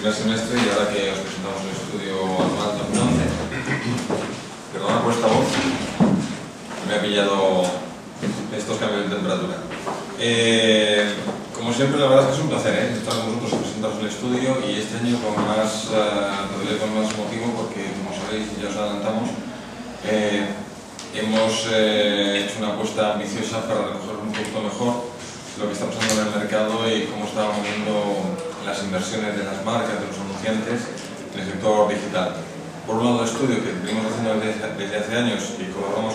primer semestre y ahora que os presentamos el estudio anual 2011. Perdona por esta voz, me ha pillado estos cambios de temperatura. Como siempre, la verdad es que es un placer estar con vosotros y presentaros el estudio, y este año con más motivo porque, como sabéis y ya os adelantamos, hemos hecho una apuesta ambiciosa para recoger un poquito mejor lo que está pasando en el mercado y cómo están moviendo las inversiones de las marcas, de los anunciantes en el sector digital. Por un lado, el estudio que venimos haciendo desde hace años y colaboramos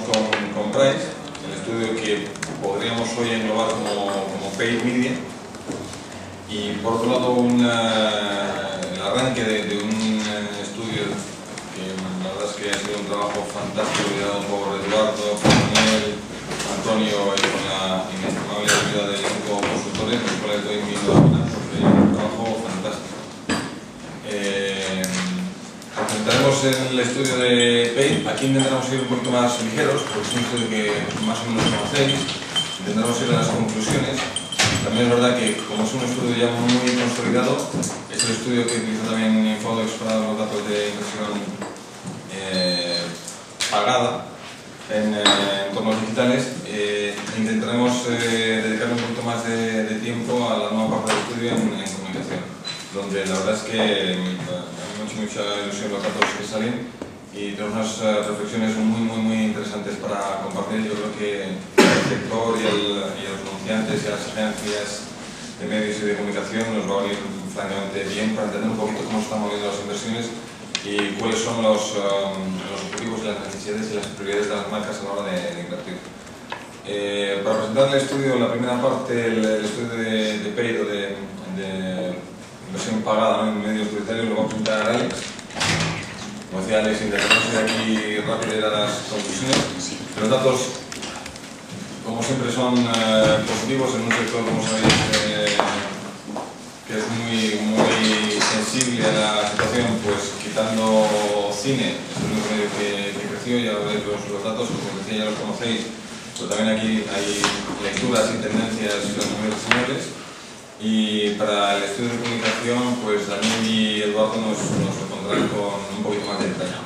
con Price, el estudio que podríamos hoy englobar como Paid Media, y por otro lado el arranque de un estudio que la verdad es que ha sido un trabajo fantástico liderado por Eduardo, por Daniel, Antonio y con la inestimable ayuda del equipo de consultores, los cuales doy mi enhorabuena porque es un trabajo fantástico. Entraremos en el estudio de Paid. Aquí intentaremos ir un poquito más ligeros porque es un estudio que más o menos conocéis. Intentaremos ir a las conclusiones. También es verdad que, como es un estudio ya muy consolidado, es el estudio que utiliza también Infodex para los datos de inversión pagada en entornos digitales. Intentaremos dedicarle un poquito más de tiempo a la nueva parte del estudio en comunicación, donde la verdad es que me ha hecho mucha ilusión los datos que salen y tenemos unas reflexiones muy interesantes para compartir. Yo creo que el sector y los anunciantes y las agencias de medios y de comunicación nos va a venir francamente bien para entender un poquito cómo se están moviendo las inversiones y cuáles son los objetivos y las necesidades y las prioridades de las marcas a la hora de invertir. Para presentar el estudio, la primera parte, el estudio de Paid o de inversión pagada, ¿no?, en medios publicitarios, lo va a presentar Alex. Como decía Alex, intentaremos ir aquí rápido y ir a las conclusiones. Los datos, como siempre, son positivos en un sector, como sabéis, que es muy sensible a la situación. Pues quitando cine, es el único medio que creció, ya veréis los datos, como decía, ya los conocéis, pero también aquí hay lecturas y tendencias muy reseñables. Y para el estudio de comunicación, pues Daniel y Eduardo nos pondrán con un poquito más de detalle.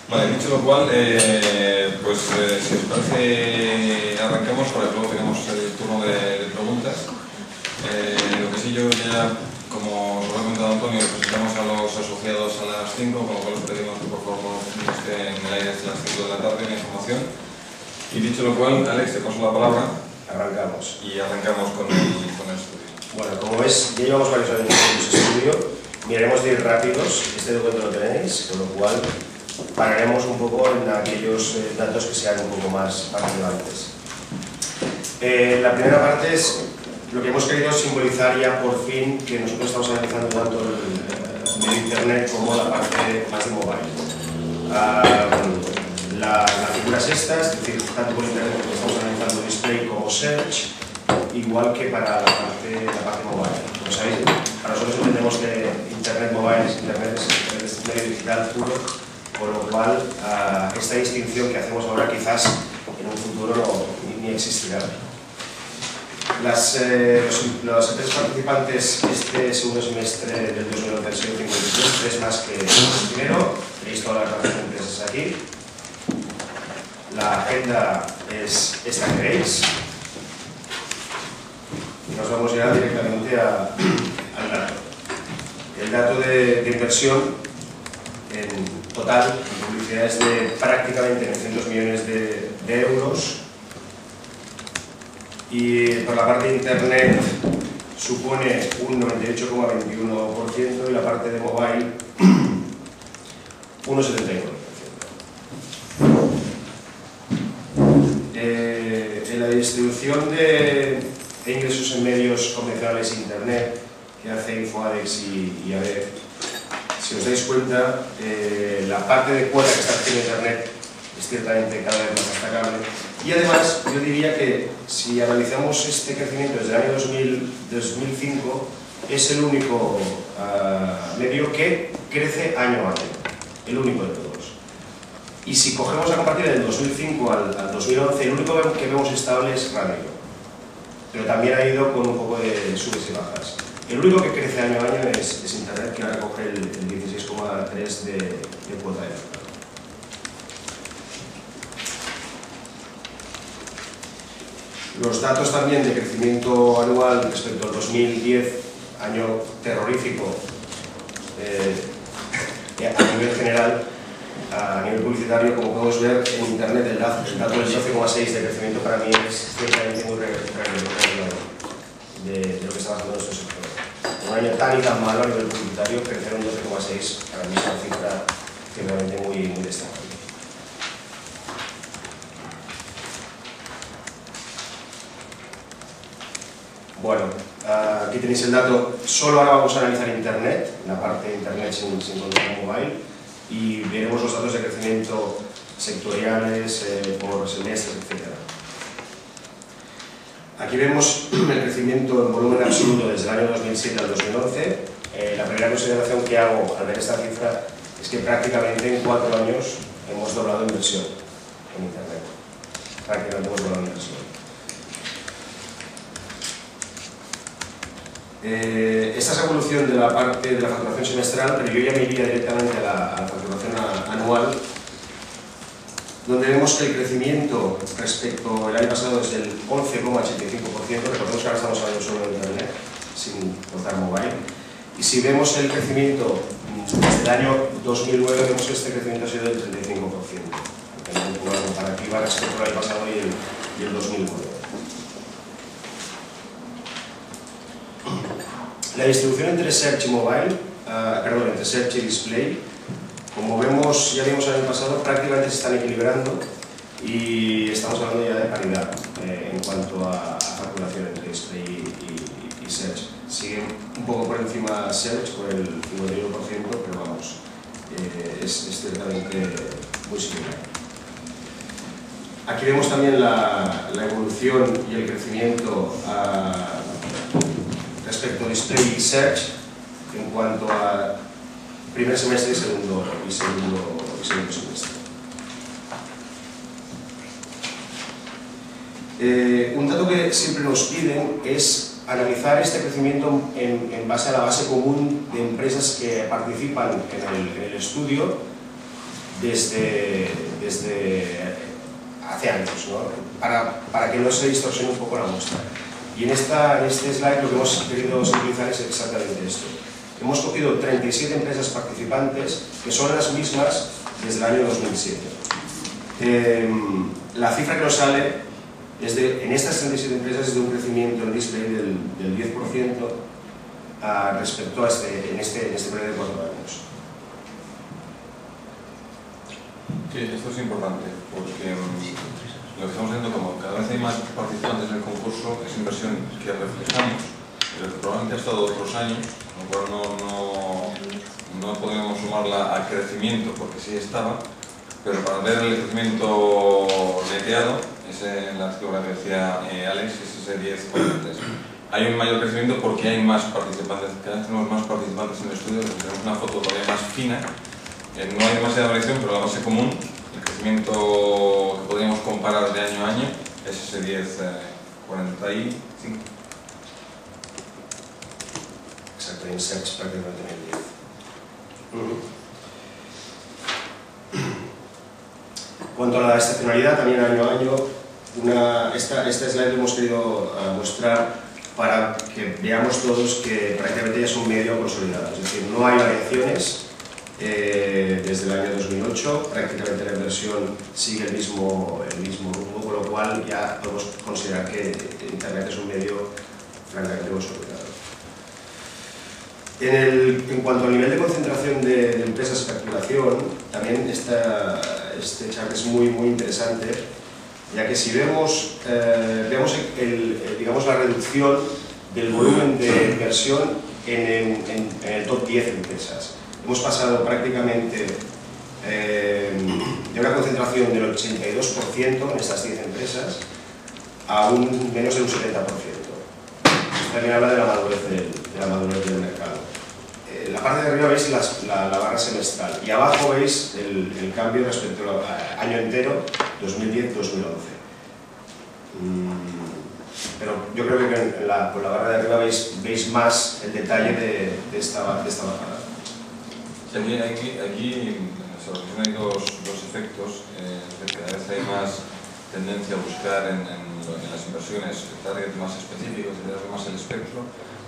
Vale, dicho lo cual, pues si os parece, arrancamos para que luego tengamos el turno de preguntas. Lo que sí, yo ya, como os lo ha comentado Antonio, presentamos a los asociados a las 5, con lo cual os pedimos que por favor no estén en el aire hasta las 5 de la tarde en la información. Y dicho lo cual, Alex, te paso la palabra. Arrancamos. Y arrancamos con el estudio. Bueno, como ves, ya llevamos varios años en este estudio. Miraremos de ir rápidos. Este documento lo tenéis, con lo cual pararemos un poco en aquellos datos que sean un poco más relevantes. La primera parte es lo que hemos querido simbolizar ya por fin, que nosotros estamos analizando tanto el medio internet como la parte más de mobile. La figura es esta, es decir, tanto por internet como estamos analizando display como search, igual que para la parte mobile. Como sabéis, para nosotros entendemos que internet mobile es medio digital puro, por lo cual esta distinción que hacemos ahora quizás en un futuro ni existirá. Las empresas participantes este segundo semestre del 2011 han sido 53, 3 más que el primero. Tenéis todas las empresas aquí. La agenda es esta que veis. Y nos vamos ya directamente al dato. El dato de inversión en total en publicidad es de prácticamente 900 millones de euros. Y por la parte de internet supone un 98,21% y la parte de mobile un 79%. En la distribución de ingresos en medios convencionales e internet que hace Infodex y ABEP, si os dais cuenta, la parte de cuota que está haciendo internet es ciertamente cada vez más destacable. Y además, yo diría que si analizamos este crecimiento desde el año 2005, es el único medio que crece año a año, el único de todos. Y si cogemos a compartir del 2005 al 2011, el único que vemos estable es radio, pero también ha ido con un poco de subes y bajas. El único que crece año a año es Internet, que ahora coge el 16,3% de cuota de mercado. Los datos también de crecimiento anual respecto al 2010, año terrorífico a nivel general, a nivel publicitario, como podemos ver en Internet, el dato del 12,6 de crecimiento para mí es ciertamente muy representativo de lo que está pasando en nuestro sector. En un año tan y tan malo a nivel publicitario, crecer un 12,6 para mí es una cifra ciertamente muy destacable. Bueno, aquí tenéis el dato. Solo ahora vamos a analizar Internet, la parte de Internet sin contar mobile, y veremos los datos de crecimiento sectoriales, por semestres, etc. Aquí vemos el crecimiento en volumen absoluto desde el año 2007 al 2011. La primera consideración que hago al ver esta cifra es que prácticamente en 4 años hemos doblado inversión en Internet. Prácticamente hemos doblado inversión. Esta es la evolución de la parte de la facturación semestral, pero yo ya me iría directamente a la facturación anual, donde vemos que el crecimiento respecto al año pasado es del 11,85%. Recordemos que ahora estamos hablando solo de Internet, sin contar mobile. Y si vemos el crecimiento desde el año 2009, vemos que este crecimiento ha sido del 35%. Una comparativa respecto al año pasado y el 2009. La distribución entre Search y Mobile, entre Search y Display, como vemos, ya vimos el año pasado, prácticamente se están equilibrando y estamos hablando ya de paridad en cuanto a facturación entre Display y Search. Sigue un poco por encima Search por el 51%, pero vamos, es ciertamente muy similar. Aquí vemos también la evolución y el crecimiento respecto a Display y Search en cuanto a primer semestre y segundo semestre. Un dato que siempre nos piden es analizar este crecimiento en base a la base común de empresas que participan en el estudio desde hace años, ¿no? Para que no se distorsione un poco la muestra. Y en este slide lo que hemos querido simbolizar es exactamente esto. Hemos cogido 37 empresas participantes que son las mismas desde el año 2007. La cifra que nos sale en estas 37 empresas es de un crecimiento en display del 10% respecto a en este periodo de 4 años. Sí, esto es importante porque lo que estamos viendo, como cada vez hay más participantes en el concurso, es inversión que reflejamos, pero que probablemente ha estado otros años, lo cual no podemos sumarla al crecimiento porque sí estaba, pero para ver el crecimiento neteado, es la figura que decía Alex, es ese 10,3. Hay un mayor crecimiento porque hay más participantes, cada vez tenemos más participantes en el estudio, tenemos una foto todavía más fina, no hay demasiada variación, pero la base común, el crecimiento que podríamos comparar de año a año, es ese 10,45. Exacto, en Search prácticamente en el 10. En cuanto a la estacionalidad, también año a año, este slide lo hemos querido mostrar para que veamos todos que prácticamente ya es un medio consolidado, es decir, no hay variaciones desde el año 2008, prácticamente la inversión sigue el mismo rumbo, con lo cual ya podemos considerar que Internet es un medio francamente consolidado. En cuanto al nivel de concentración de empresas y facturación, también este chart es muy interesante, ya que si vemos digamos la reducción del volumen de inversión en el top 10 de empresas. Hemos pasado prácticamente de una concentración del 82% en estas 10 empresas a menos de un 70%. Esto también habla de la madurez del mercado. La parte de arriba veis la barra semestral y abajo veis el cambio respecto al año entero, 2010-2011. Pero yo creo que por la barra de arriba veis más el detalle de esta bajada. Sí, aquí en nuestra organización hay dos efectos. Cada vez hay más tendencia a buscar en las inversiones targets más específicos, más el espectro,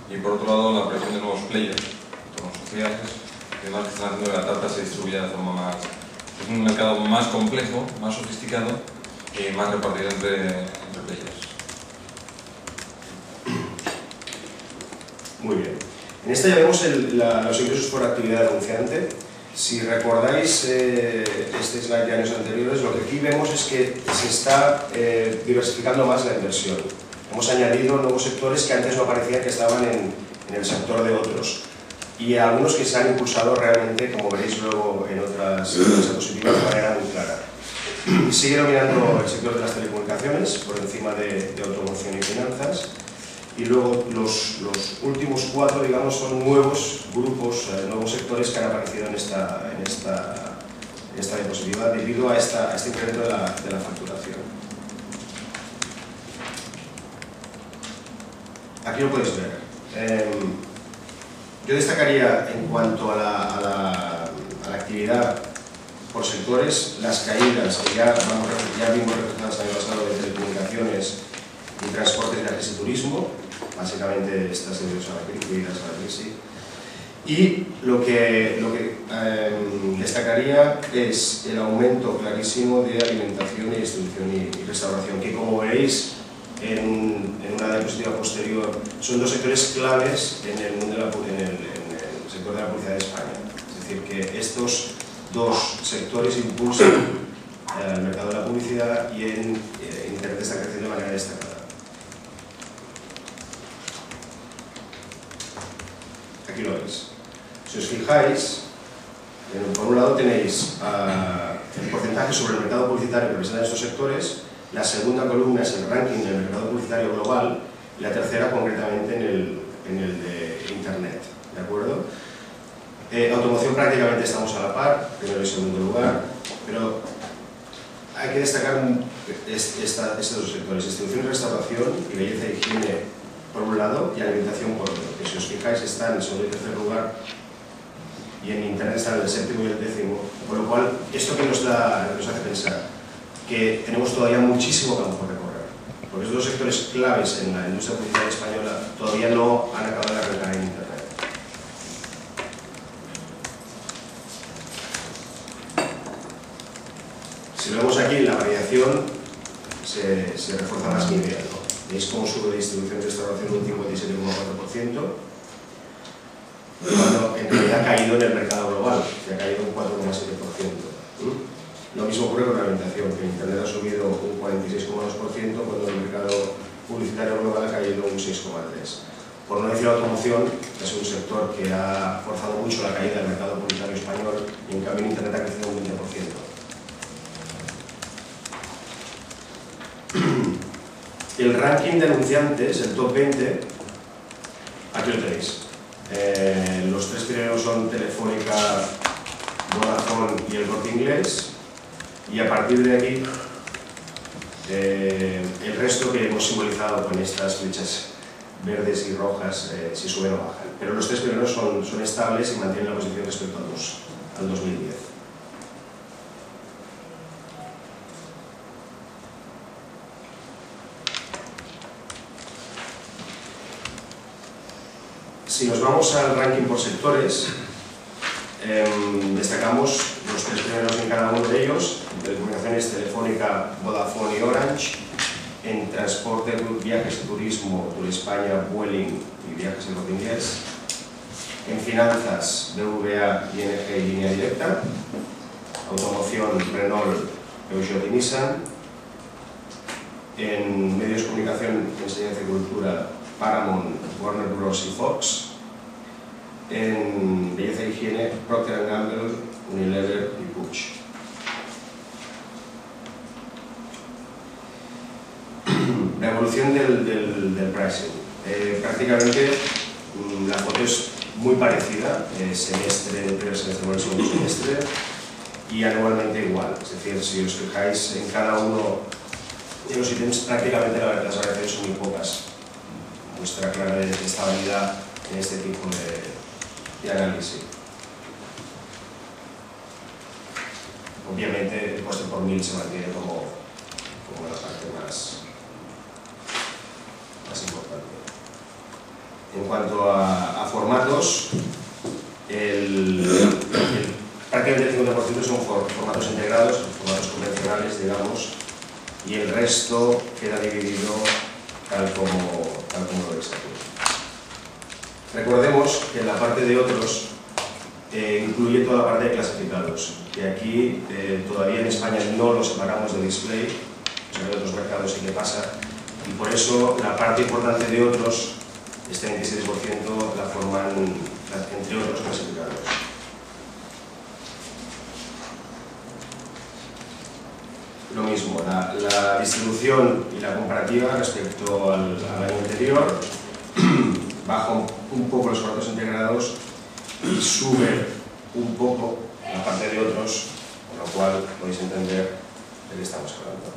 y por otro lado la aparición de nuevos players, entornos sociales, que además están haciendo que la tarta se distribuya de forma más... Es un mercado más complejo, más sofisticado y más repartido entre players. Muy bien. En esta ya vemos los ingresos por actividad anunciante. Si recordáis este slide de años anteriores, lo que aquí vemos es que se está diversificando más la inversión. Hemos añadido nuevos sectores que antes no parecía que estaban en el sector de otros. Y algunos que se han impulsado realmente, como veréis luego en otras diapositivas, de manera muy clara. Sigue dominando el sector de las telecomunicaciones, por encima de automoción y finanzas. Y luego los últimos 4, digamos, son nuevos grupos, nuevos sectores que han aparecido en esta diapositiva debido a este incremento de la facturación. Aquí lo podéis ver. Yo destacaría en cuanto a la actividad por sectores, las caídas que ya vimos reflejadas el año pasado de telecomunicaciones y transportes, viajes y turismo, básicamente estas debidas a la crisis. Y lo que destacaría es el aumento clarísimo de alimentación y distribución y restauración, que como veréis en una diapositiva posterior, son dos sectores claves en el sector de la publicidad de España. Es decir, que estos dos sectores impulsan el mercado de la publicidad y en Internet está creciendo de manera destacada. Aquí lo veis. Si os fijáis, por un lado tenéis el porcentaje sobre el mercado publicitario que representan estos sectores, la segunda columna es el ranking del mercado publicitario global y la tercera concretamente en el de Internet. ¿De acuerdo? Automoción prácticamente estamos a la par, primero y segundo lugar, pero hay que destacar estos dos sectores, distribución y restauración y belleza e higiene por un lado y alimentación por otro, que si os fijáis están en el segundo y tercer lugar y en Internet están en el séptimo y el décimo, por lo cual esto que nos hace pensar que tenemos todavía muchísimo campo por recorrer, porque estos dos sectores claves en la industria publicitaria española todavía no han acabado de arrancar en Internet. Si lo vemos aquí, la variación se refuerza más mi idea, ¿no? Veis cómo sube de distribución y restauración un 57,4%, cuando en realidad ha caído en el mercado global, que ha caído un 4,7%. Lo mismo ocurre con la alimentación, que en Internet ha subido un 46,2%, cuando el mercado publicitario global ha caído un 6,3%. Por no decir la automoción, que es un sector que ha forzado mucho la caída del mercado publicitario español, y en cambio en Internet ha crecido un 20%. El ranking de anunciantes, el top 20, aquí lo tenéis. Los tres primeros son Telefónica, Vodafone y el Corte Inglés, y a partir de aquí el resto que hemos simbolizado con estas flechas verdes y rojas si suben o bajan. Pero los tres primeros son estables y mantienen la posición respecto al 2010. Si nos vamos al ranking por sectores, destacamos los tres primeros en cada uno de ellos: en telecomunicaciones, Telefónica, Vodafone y Orange; en transporte, viajes y turismo, Turespaña, Vueling y Viajes El Corte Inglés; en finanzas, BBVA, ING y Línea Directa; automoción, Renault, Peugeot y Nissan; en medios de comunicación, enseñanza y cultura, Paramount, Warner Bros. Y Fox; en belleza e higiene, Procter & Gamble, Unilever y Puig. La evolución del pricing. Prácticamente la foto es muy parecida, semestre, el primer semestre con el segundo semestre, y anualmente igual. Es decir, si os fijáis en cada uno de los ítems, prácticamente las variaciones son muy pocas. Muestra clara de estabilidad en este tipo de análisis. Obviamente el coste por mil se mantiene como la parte más importante. En cuanto a formatos, prácticamente el 50% son formatos integrados, formatos convencionales, digamos, y el resto queda dividido tal como lo veis aquí. Recordemos que en la parte de otros incluye toda la parte de clasificados, que aquí todavía en España no lo separamos de display, o sea que en otros mercados sí que pasa, y por eso la parte importante de otros, este 26%, la forman entre otros clasificados. Lo mismo, la distribución y la comparativa respecto al año anterior, baja un poco los formatos integrados y sube un poco la parte de otros, con lo cual podéis entender de qué estamos hablando.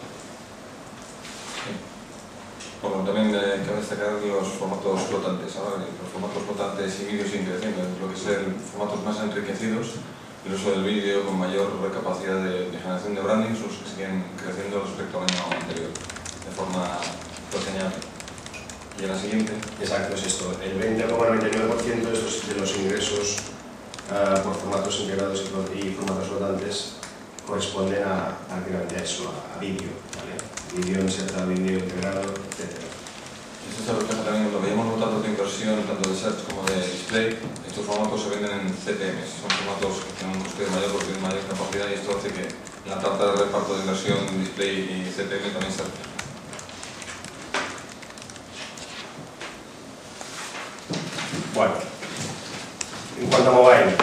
Bueno, también cabe destacar los formatos flotantes. Ahora, los formatos flotantes y vídeos siguen creciendo, lo que son formatos más enriquecidos, el uso del vídeo con mayor capacidad de generación de branding, son los que siguen creciendo respecto al año anterior, de forma reseñable. Y a la siguiente. Exacto, es esto. El 20,99% de los ingresos por formatos integrados y formatos flotantes corresponden prácticamente a eso, a vídeo, ¿vale? Vídeo insertado, vídeo integrado, etc. Esto se refleja también cuando veíamos los datos de inversión, tanto de search como de display. Estos formatos se venden en CPMs, son formatos que tienen un coste mayor porque tienen mayor capacidad, y esto hace que la tarta de reparto de inversión, display y CPM también se refleje. Bueno, en cuanto a mobile,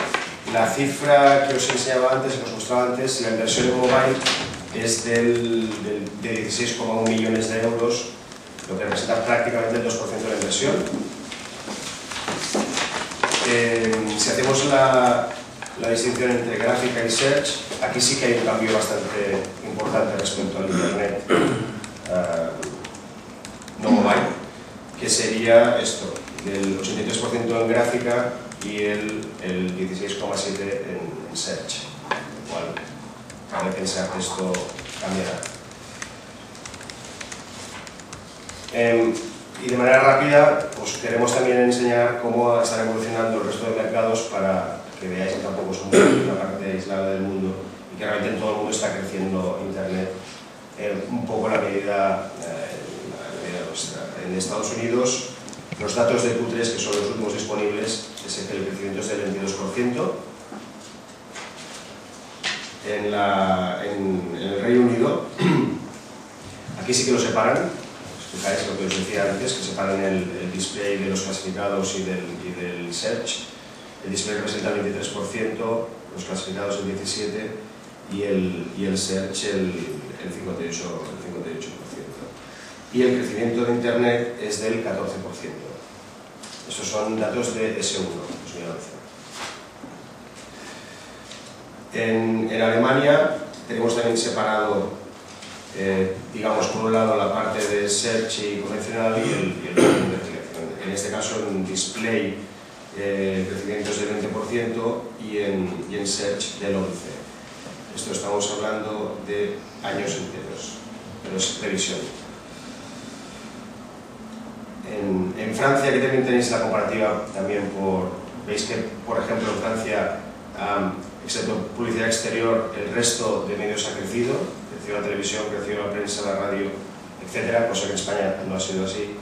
la cifra que os enseñaba antes, que os mostraba antes, la inversión en mobile es de 16,1 millones de euros, lo que representa prácticamente el 2% de la inversión. Si hacemos la distinción entre gráfica y search, aquí sí que hay un cambio bastante importante respecto al internet no mobile, que sería esto, del 83% en gráfica y el 16,7% en search, lo cual cabe pensar que esto cambiará. Y de manera rápida, pues queremos también enseñar cómo están evolucionando el resto de mercados para que veáis que tampoco es una parte aislada del mundo y que realmente en todo el mundo está creciendo Internet un poco a la medida nuestra. En Estados Unidos, los datos de Q3, que son los últimos disponibles, es que el crecimiento es del 22%. En el Reino Unido, aquí sí que lo separan. Fijáis lo que os decía antes, que separan el display de los clasificados y del search. El display representa el 23%, los clasificados el 17% y el search el 58%. Y el crecimiento de Internet es del 14%. Estos son datos de S1, 2011. En Alemania tenemos también separado, digamos, por un lado la parte de search y convencional y el de investigación. En este caso en display el crecimiento es del 20% y en search del 11%. Esto estamos hablando de años enteros, pero es previsión. En Francia, aquí también tenéis la comparativa también veis que, por ejemplo, en Francia, excepto publicidad exterior, el resto de medios ha crecido. Creció la televisión, creció la prensa, la radio, etcétera, cosa que en España no ha sido así.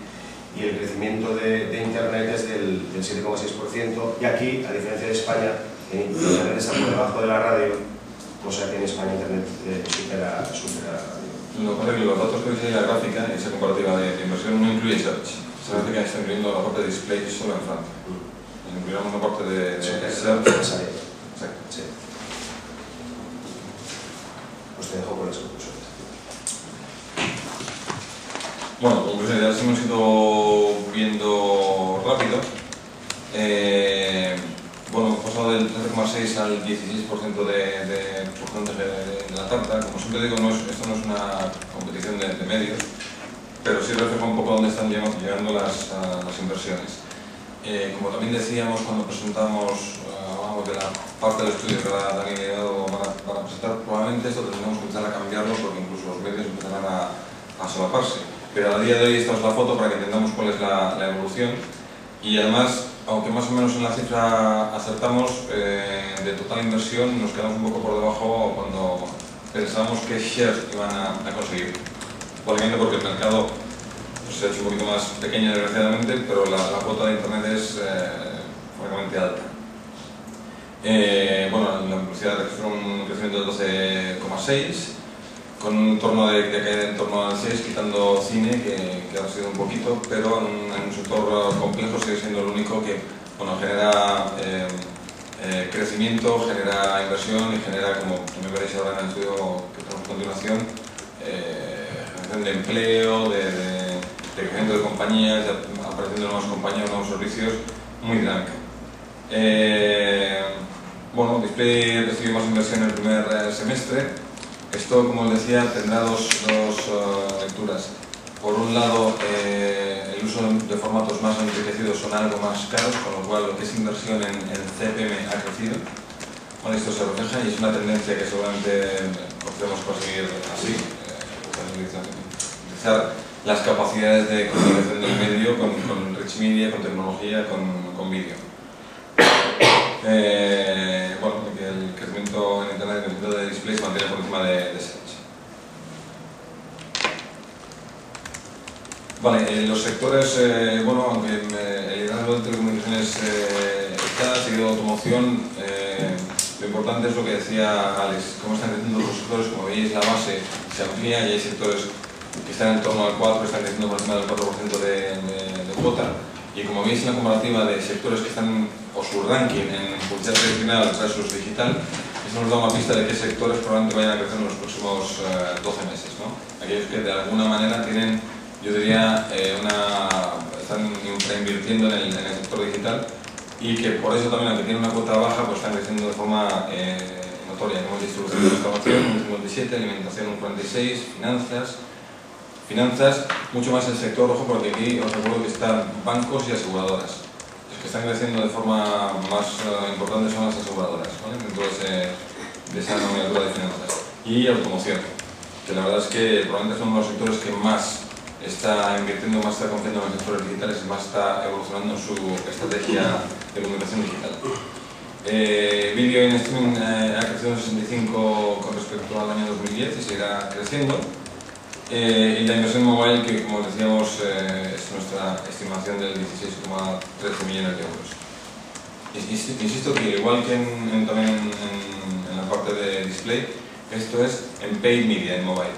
Y el crecimiento de Internet es del 7,6%, y aquí, a diferencia de España, Internet está por debajo de la radio, cosa que en España Internet supera la radio. Lo que pasa es que los datos que veis en la gráfica, esa comparativa de inversión, no incluye search. Esa gráfica está incluyendo la parte de display solo en Francia. Incluiremos una parte de search. Exacto. Sí. Pues te dejo con las conclusiones. Bueno, conclusiones, ya las hemos ido viendo rápido. pasado del 13,6 al 16% de porcentaje de la tarta. Como siempre digo, esto no es una competición de medios, pero sí refleja un poco dónde están llegando las inversiones. Como también decíamos cuando presentamos, hablamos de la parte del estudio que ahora Dani y Eduardo van a presentar, probablemente esto tendremos que empezar a cambiarlo porque incluso los medios empezarán a solaparse. Pero a día de hoy esta es la foto para que entendamos cuál es la evolución, y además, aunque más o menos en la cifra acertamos, de total inversión nos quedamos un poco por debajo cuando pensábamos que shares iban a conseguir. Probablemente porque el mercado pues, se ha hecho un poquito más pequeño desgraciadamente, pero la cuota de internet es francamente alta. Bueno, la publicidad registró un crecimiento del 12,6, con un entorno de caída en torno al 6, quitando cine, que ha sido un poquito, pero en un sector complejo sigue siendo el único que genera crecimiento, genera inversión y genera, como también veréis ahora en el estudio que tenemos a continuación, generación de empleo, de crecimiento de compañías, de aparición de nuevas compañías, nuevos servicios, muy dinámica. Bueno, Display recibió más inversión en el primer semestre. Esto, como os decía, tendrá dos lecturas. Por un lado, el uso de formatos más enriquecidos son algo más caros, con lo cual lo que es inversión en CPM ha crecido. Bueno, esto se refleja y es una tendencia que seguramente podemos conseguir así, utilizar las capacidades de comunicación del medio con rich media, con tecnología, con vídeo. Bueno, que el crecimiento en internet, el crecimiento de display se mantiene por encima de search. Vale, los sectores, bueno, aunque el liderazgo de telecomunicaciones está seguido de automoción, lo importante es lo que decía Alex, cómo están creciendo los sectores. Como veis, la base se amplía y hay sectores que están en torno al 4, están creciendo por encima del 4% de cuota. Y como veis en la comparativa de sectores que están, o su ranking en publicidad tradicional versus digital, eso nos da una pista de qué sectores probablemente vayan a crecer en los próximos 12 meses, ¿no? Aquellos que de alguna manera tienen, yo diría, están infrainvirtiendo en el sector digital, y que por eso también, aunque tienen una cuota baja, pues están creciendo de forma notoria. Tenemos distribución de restauración un 57, alimentación un 46, finanzas, mucho más el sector rojo, porque aquí os recuerdo que están bancos y aseguradoras. Los que están creciendo de forma más importante son las aseguradoras, ¿vale? Dentro de esa nomenclatura de finanzas. Y automoción, que la verdad es que probablemente son uno de los sectores que más está invirtiendo, más está confiando en los sectores digitales y más está evolucionando en su estrategia de comunicación digital. Vídeo en streaming ha crecido un 65 con respecto al año 2010 y seguirá creciendo. Y la inversión mobile, que como decíamos es nuestra estimación del 16,13 millones de euros. Insisto que igual que también en la parte de display, esto es en paid media, en mobile.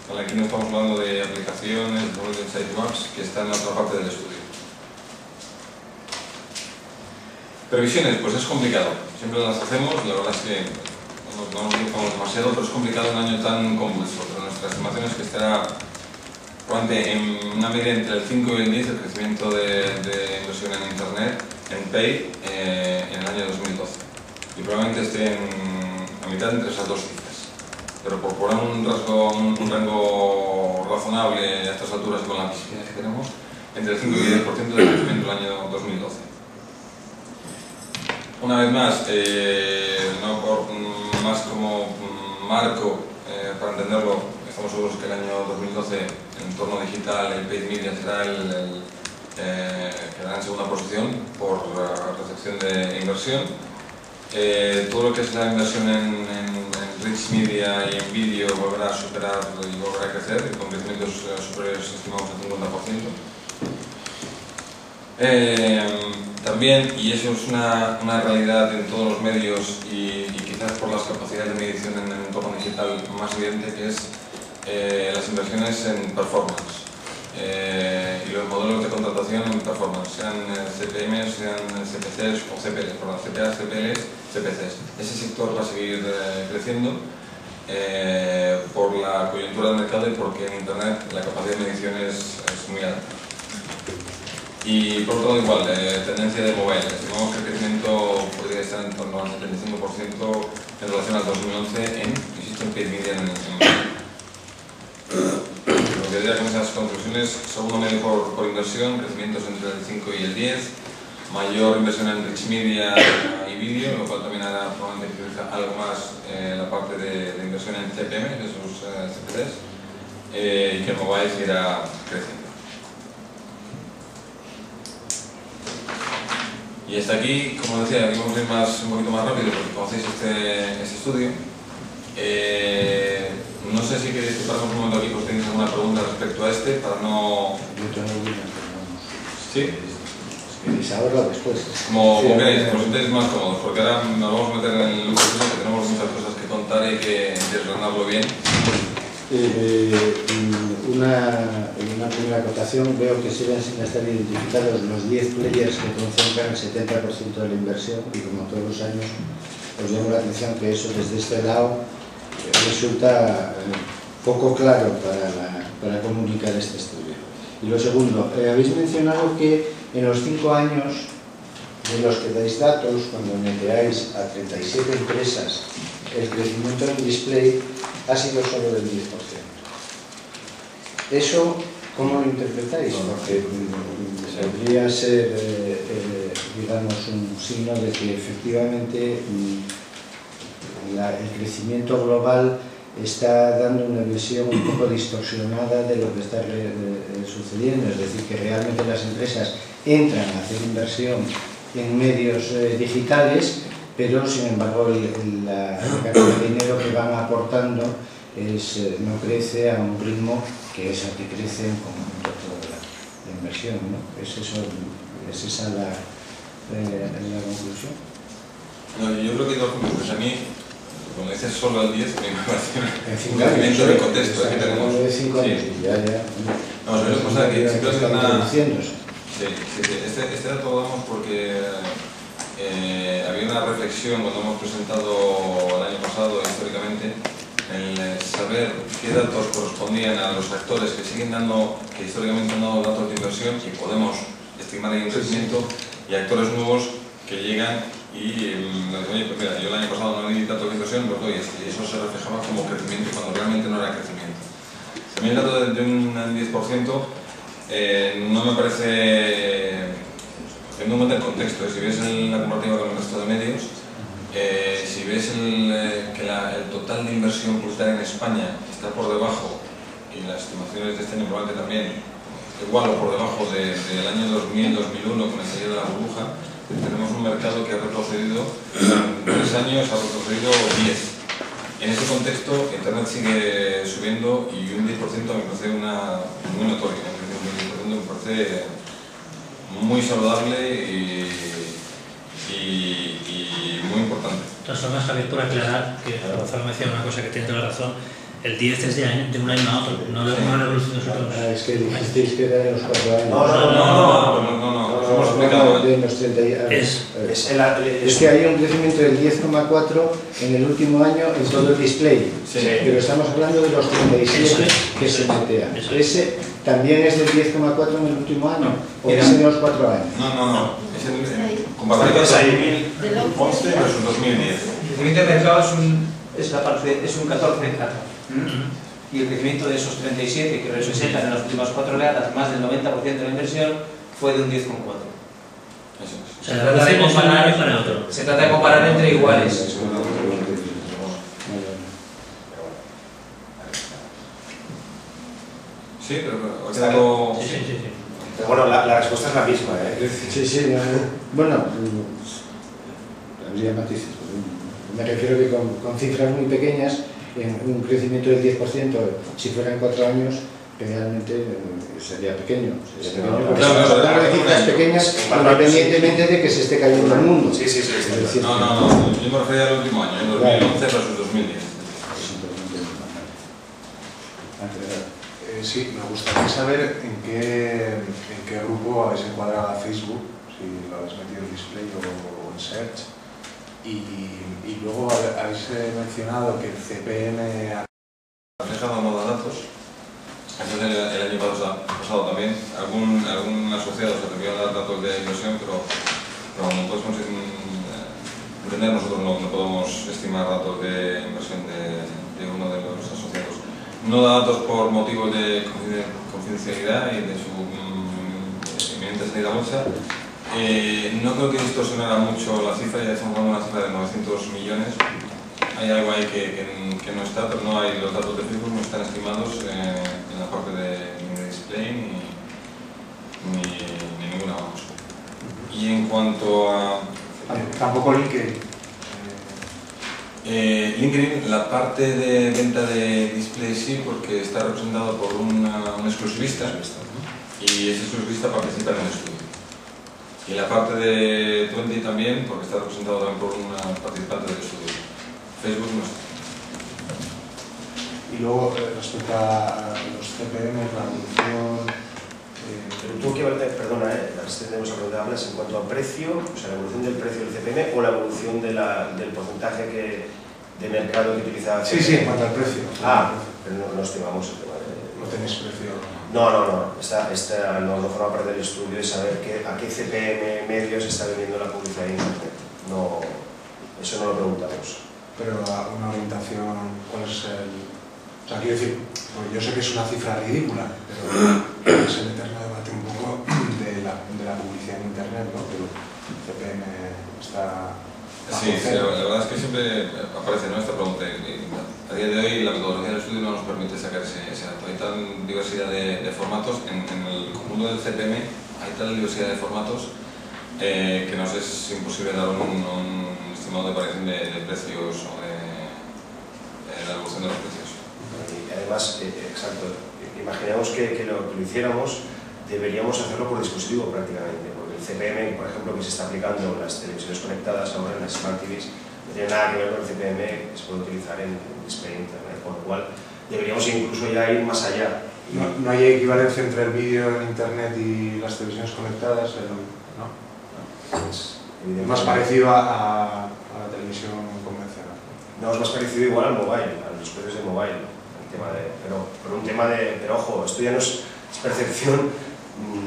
Vale, aquí no estamos hablando de aplicaciones, de sitemaps, que están en la otra parte del estudio. Previsiones, pues es complicado. Siempre las hacemos, la verdad es que no nos fijamos demasiado, pero es complicado un año tan convulso. Pero nuestra estimación es que estará probablemente en una media entre el 5 y el 10 el crecimiento de inversión en internet, en pay, en el año 2012. Y probablemente esté a mitad entre esas dos cifras. Pero por poner un rango razonable a estas alturas con la visibilidad que tenemos, entre el 5 y el 10% del crecimiento del año 2012. Una vez más, más como marco, para entenderlo, estamos seguros que el año 2012, en entorno digital, el paid media será quedará en segunda posición por recepción de inversión. Todo lo que es la inversión en rich media y en vídeo volverá a superar y volverá a crecer, con crecimientos superiores estimados al 50%. También, y eso es una realidad en todos los medios y quizás por las capacidades de medición en el entorno digital más evidente, que es las inversiones en performance y los modelos de contratación en performance, sean CPMs, sean CPCs o CPLs, perdón, CPAs, CPLs, CPCs. Ese sector va a seguir creciendo por la coyuntura del mercado y porque en Internet la capacidad de medición es muy alta. Y por otro lado igual, tendencia de mobile, estimamos que el crecimiento podría estar en torno al un 75% en relación al 2011 insisto, en paid media en Madrid. Lo que diría con esas conclusiones: segundo medio por inversión, crecimientos entre el 5 y el 10, mayor inversión en rich media y vídeo, lo cual también hará probablemente crezca algo más la parte de inversión en CPM, de sus CPDs, y que el mobile seguirá creciendo. Y hasta aquí, como decía, aquí vamos a ir un poquito más rápido porque conocéis este estudio. No sé si queréis que paremos un momento aquí, pues tenéis alguna pregunta respecto a este, para no... Yo tengo alguna, pero vamos. ¿Sí? ¿Queréis ahora o después? Como queréis, como os sentéis más cómodos, porque ahora nos vamos a meter en el estudio, que tenemos muchas cosas que contar y que desgranarlo bien. Una primera acotación: veo que siguen sin estar identificados los 10 players que concentran el 70% de la inversión, y como todos los años os llamo la atención que eso desde este lado resulta poco claro para comunicar este estudio. Y lo segundo, habéis mencionado que en los 5 años de los que dais datos, cuando meteáis a 37 empresas, el crecimiento en display ha sido solo del 10%. ¿Eso cómo lo interpretáis? Porque podría ser, digamos, un signo de que efectivamente el crecimiento global está dando una visión un poco distorsionada de lo que está sucediendo. Es decir, que realmente las empresas entran a hacer inversión en medios digitales, pero sin embargo la cantidad de dinero que van aportando no crece a un ritmo que es al que crece en conjunto toda la inversión, ¿no? ¿Es esa la conclusión? No, yo creo que hay dos conclusiones. A mí, cuando dices solo al 10, me parece un crecimiento de contexto que tenemos. De 5 años, sí. ya. No, o sea, es cosa que sí creo que una... Sí. Este dato lo damos porque había una reflexión cuando hemos presentado el año pasado históricamente el saber qué datos correspondían a los actores que siguen dando, que históricamente han dado datos de inversión y podemos estimar ahí un crecimiento, y actores nuevos que llegan y oye, pues mira, yo el año pasado no di datos de inversión, los doy, y eso se reflejaba como crecimiento cuando realmente no era crecimiento. A mí el dato de un 10% no me parece, teniendo en cuenta el contexto, si ves la comparativa con el resto de medios, si ves que el total de inversión publicitaria en España está por debajo, y las estimaciones de este año probablemente también, igual o por debajo del año 2000-2001 con el estallido de la burbuja, tenemos un mercado que ha retrocedido, en 3 años ha retrocedido 10. En ese contexto, Internet sigue subiendo y un 10% me parece muy notorio, un 10% me parece muy saludable y muy importante. De todas formas, Javier, por aclarar, que Gonzalo me decía una cosa que tiene toda la razón: el 10 es de un año a otro, no la evolución de nosotros. Es que dijisteis que era de los 4 años. No, hemos explicado. De los 30 años. Es que hay un crecimiento del 10,4 en el último año en todo el display, Sí. pero estamos hablando de los 37 que se metean. ¿Ese también es del 10,4 en el último año o es en los 4 años? No. Comparativo 2011 versus 2010. El crecimiento de mercado es un 14,4. Y el crecimiento de esos 37 que representan en las últimas 4 décadas más del 90% de la inversión fue de un 10,4. O sea, la relación es un año para otro. Se trata de comparar entre iguales. Sí, pero está algo... Sí. Pero bueno, la respuesta es la misma, ¿eh? Sí. Bueno, habría matices. Me refiero que con cifras muy pequeñas, en un crecimiento del 10%, si fueran 4 años, realmente sería pequeño. Porque estamos hablando de cifras pequeñas, independientemente de que se esté cayendo el mundo. Sí. No, yo me refería al último año, 2011 versus 2010. Sí, me gustaría saber en qué grupo habéis encuadrado a Facebook, si lo habéis metido en display o en search, y luego habéis mencionado que el CPM Has dejado no dar datos. Entonces el año pasado también algún asociado se atrevió a dar datos de inversión, pero como todos entender, nosotros no podemos estimar datos de inversión de uno de los asociados. No da datos por motivos de confidencialidad y de su inminente salida a bolsa. No creo que distorsionara mucho la cifra, ya estamos hablando de una cifra de 900 millones. Hay algo ahí que no está, pero no hay, los datos de Facebook no están estimados en la parte ni de display ni ninguna, vamos. Y en cuanto a... Tampoco LinkedIn. LinkedIn, la parte de venta de display sí, porque está representado por un exclusivista y ese exclusivista participa en el estudio. Y la parte de 20 también, porque está representado también por una participante del estudio. Facebook no está. Y luego, respecto a los CPM, la evolución... Pero tú, perdona, tenemos a preguntar, hablas en cuanto a precio, o sea, la evolución del precio del CPM o la evolución del porcentaje de mercado que utiliza CPM. Sí, en cuanto al precio. Pero no estimamos el tema de... No tenéis precio. No. Esta no forma parte del estudio de saber a qué CPM medio se está vendiendo la publicidad en Internet. No, eso no lo preguntamos. Pero una orientación, ¿cuál es el...? O sea, quiero decir, pues yo sé que es una cifra ridícula, pero es el eterno debate un poco de la publicidad en Internet, ¿no? Pero el CPM está... Sí, la verdad es que siempre aparece, ¿no?, esta pregunta. A día de hoy la metodología del estudio no nos permite sacar ese dato. Hay tal diversidad de formatos, en el conjunto del CPM hay tal diversidad de formatos que nos es imposible dar un estimado de variación de precios o de la evolución de los precios. Y además, exacto, imaginemos que lo hiciéramos, deberíamos hacerlo por dispositivo prácticamente, porque el CPM, por ejemplo, que se está aplicando en las televisiones conectadas ahora, en las Smart TVs, no tiene nada que ver con el CPM que se puede utilizar en display Internet, con lo cual deberíamos incluso ya ir más allá. No hay equivalencia entre el vídeo en Internet y las televisiones conectadas, ¿no? Es más parecido a la televisión convencional. No, es más parecido igual al mobile, a los precios de mobile, pero ojo, esto ya no es percepción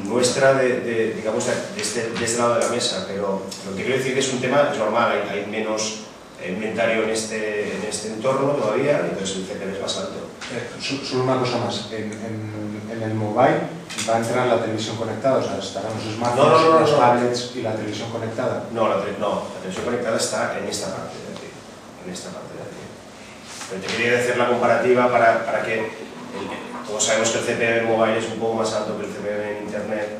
nuestra digamos, de este lado de la mesa, pero lo que quiero decir es que es un tema, es normal, hay menos inventario en este entorno todavía, entonces el CPM es más alto. Solo una cosa más, en el mobile va a entrar la televisión conectada, o sea, estarán los smartphones, los tablets y la televisión conectada. No, la televisión conectada está en esta parte de aquí, Pero te quería decir la comparativa para que todos sabemos que el CPM mobile es un poco más alto que el CPM en Internet,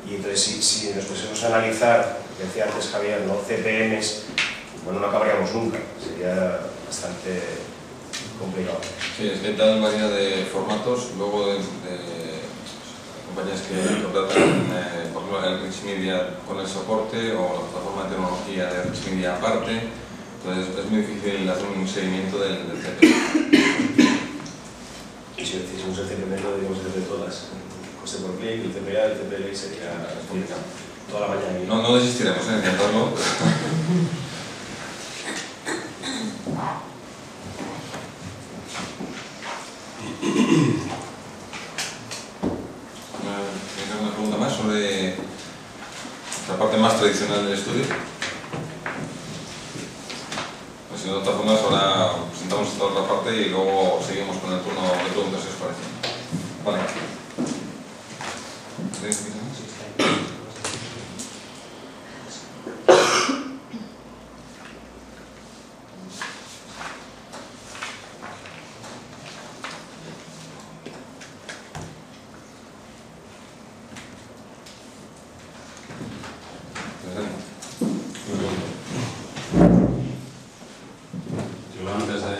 y entonces si nos pusiéramos a analizar, lo que decía antes Javier, ¿no?, CPMs, bueno, no acabaríamos nunca, sería bastante complicado. Sí, es que hay tal variedad de formatos, luego de compañías que contratan, por ejemplo, el Rich Media con el soporte o la plataforma de tecnología de Rich Media aparte, entonces es muy difícil hacer un seguimiento del CPM. Y si decimos el CPM lo debemos hacer de todas, el coste por clic, el CPA, el CPLI sería complicado. Toda la mañana. No desistiremos en intentarlo. ¿Tienes alguna pregunta más sobre la parte más tradicional del estudio? Pues si no, de todas formas, ahora presentamos esta otra parte y luego seguimos con el turno de preguntas, si os parece. Vale. ¿Tenéis que más? Yo antes de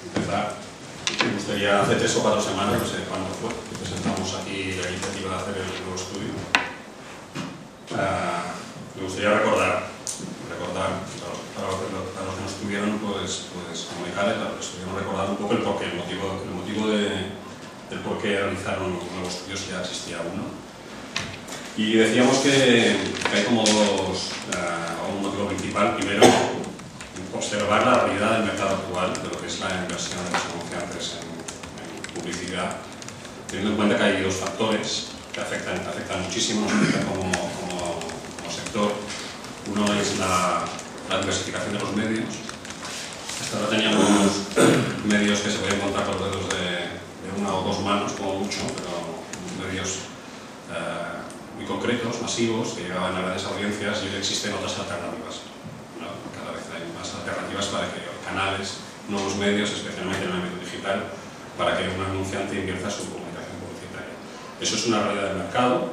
empezar, me gustaría, hace 3 o 4 semanas, no sé cuándo fue, presentamos aquí la iniciativa de hacer el nuevo estudio. Me gustaría recordar para los que no estuvieron, pues comunicarles, estuvieron recordando un poco el porqué, el motivo del por qué realizaron un nuevo estudio si ya existía uno. Y decíamos que hay como un motivo principal. Primero, observar la realidad del mercado actual, de lo que es la inversión de los anunciantes en publicidad, teniendo en cuenta que hay 2 factores que afectan muchísimo, nos afectan como sector. Uno es la diversificación de los medios. Hasta ahora teníamos medios que se podían contar con los dedos de una o dos manos, como mucho, pero medios muy concretos, masivos, que llegaban a grandes audiencias, y hoy existen otras alternativas, ¿no? Cada vez hay más alternativas para que canales, nuevos medios, especialmente en el ámbito digital, para que un anunciante invierta su comunicación publicitaria. Eso es una realidad del mercado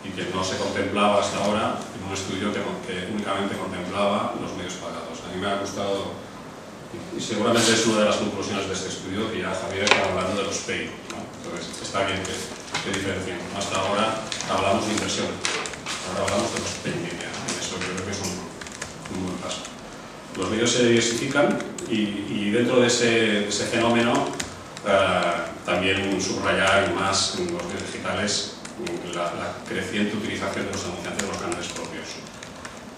y que no se contemplaba hasta ahora en un estudio que únicamente contemplaba los medios pagados. A mí me ha gustado, y seguramente es una de las conclusiones de este estudio, que ya Javier está hablando de los pay, ¿no? Entonces está bien que diferenciemos. Hasta ahora hablamos de inversión, ahora hablamos de los pay media, ¿no? Eso yo creo que es un buen paso. Los medios se diversifican y dentro de ese fenómeno también subrayar más en los medios digitales la creciente utilización de los anunciantes de los canales propios,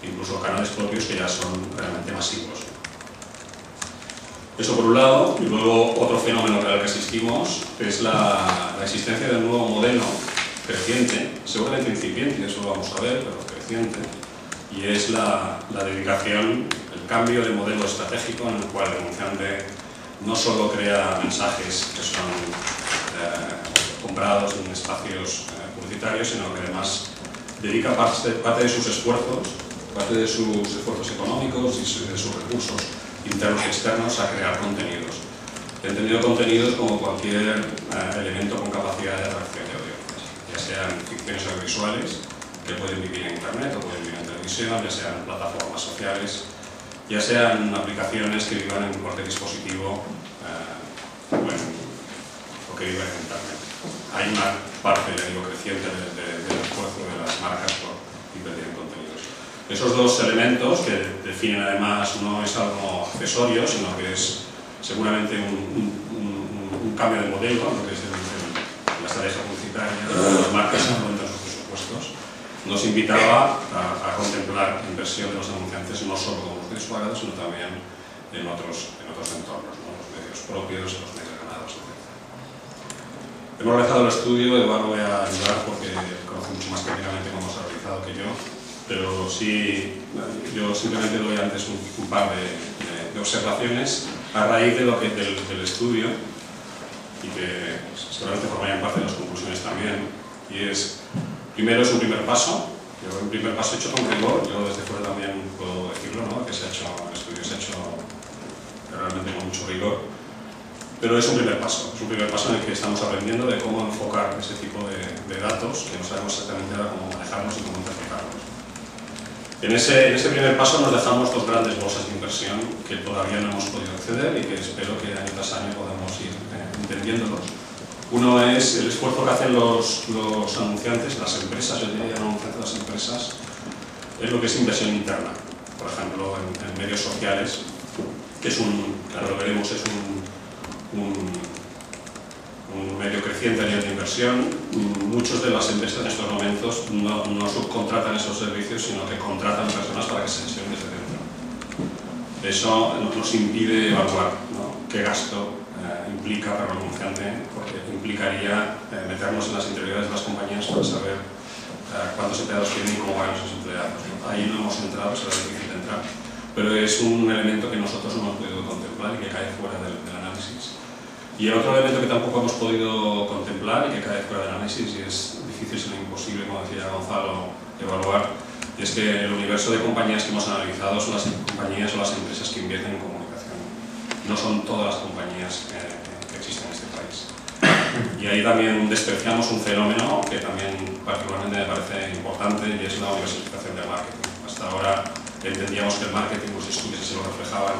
incluso canales propios que ya son realmente masivos. Eso por un lado, y luego otro fenómeno real que asistimos es la existencia de un nuevo modelo creciente, seguramente incipiente, eso lo vamos a ver, pero creciente, y es la dedicación, el cambio de modelo estratégico en el cual el anunciante no solo crea mensajes que son comprados en espacios publicitarios, sino que además dedica parte de sus esfuerzos, económicos y de sus recursos internos y externos a crear contenidos. He entendido contenidos como cualquier elemento con capacidad de atracción de audiencias, ya sean ficciones audiovisuales que pueden vivir en internet o pueden vivir en televisión, ya sean plataformas sociales, ya sean aplicaciones que vivan en cualquier dispositivo o que vivan en internet. Hay una parte, ya digo, creciente del esfuerzo de las marcas por invertir en contenidos. Esos dos elementos que definen además no es algo accesorio, sino que es seguramente un cambio de modelo, lo que es la estrategia publicitaria, las marcas aumentan sus presupuestos, nos invitaba a contemplar la inversión de los anunciantes no solo con los medios pagados, sino también en otros entornos, ¿no? Los medios propios, los medios ganados, etc. Hemos realizado el estudio, Eduardo voy a ayudar porque conoce mucho más técnicamente cómo se ha realizado que yo, pero sí, yo simplemente doy antes un par de observaciones a raíz del estudio y que seguramente formarían parte de las conclusiones también, y es, primero es un primer paso, un primer paso hecho con rigor, yo desde fuera también puedo decirlo, ¿no? Que el estudio se ha hecho realmente con mucho rigor, pero es un primer paso en el que estamos aprendiendo de cómo enfocar ese tipo de datos, que no sabemos exactamente ahora cómo manejarlos y cómo interpretarlos. En ese primer paso nos dejamos dos grandes bolsas de inversión que todavía no hemos podido acceder y que espero que año tras año podamos ir entendiéndolos. Uno es el esfuerzo que hacen los anunciantes, las empresas, yo diría anunciantes, las empresas, es lo que es inversión interna. Por ejemplo, en medios sociales, que es claro, lo veremos, es un medio creciente a nivel de inversión. Muchas de las empresas en estos momentos no subcontratan esos servicios, sino que contratan personas para que se gestionen desde dentro. Eso nos impide evaluar, ¿no? Qué gasto implica para el anunciante, porque implicaría meternos en las interioridades de las compañías para saber cuántos empleados tienen y cómo van esos empleados, ¿no? Ahí no hemos entrado, será difícil entrar, pero es un elemento que nosotros no hemos podido contemplar y que cae fuera del análisis. Y el otro elemento que tampoco hemos podido contemplar y que cae fuera del análisis, y es difícil, sino imposible, como decía Gonzalo, evaluar, es que el universo de compañías que hemos analizado son las compañías o las empresas que invierten en comunicación. No son todas las compañías que existen en este país. Y ahí también despreciamos un fenómeno que también particularmente me parece importante, y es la diversificación del marketing. Hasta ahora entendíamos que el marketing, los estudios que se lo reflejaban,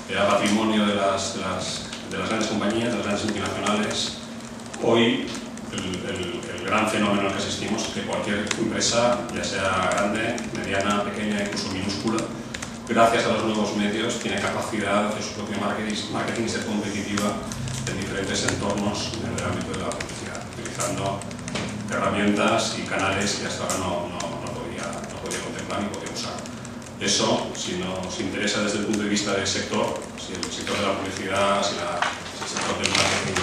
era patrimonio de las grandes compañías, de las grandes multinacionales. Hoy el gran fenómeno al que asistimos es que cualquier empresa, ya sea grande, mediana, pequeña, incluso minúscula, gracias a los nuevos medios tiene capacidad de hacer su propio marketing y ser competitiva en diferentes entornos en el ámbito de la publicidad, utilizando herramientas y canales que hasta ahora no podía contemplar ni podía usar. Eso, si nos interesa desde el punto de vista del sector, si el sector de la publicidad, si el sector del marketing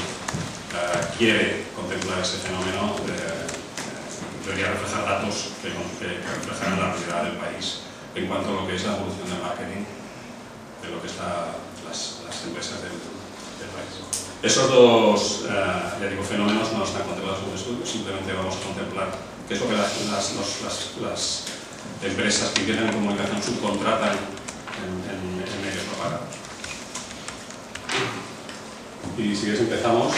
quiere contemplar ese fenómeno, debería reflejar datos que reflejaran la realidad del país en cuanto a lo que es la evolución del marketing de lo que están las empresas del país. Esos dos ya digo, fenómenos no están contemplados en el estudio, simplemente vamos a contemplar qué es lo que las empresas que invierten en comunicación subcontratan en medios no pagados. Y si quieres empezamos.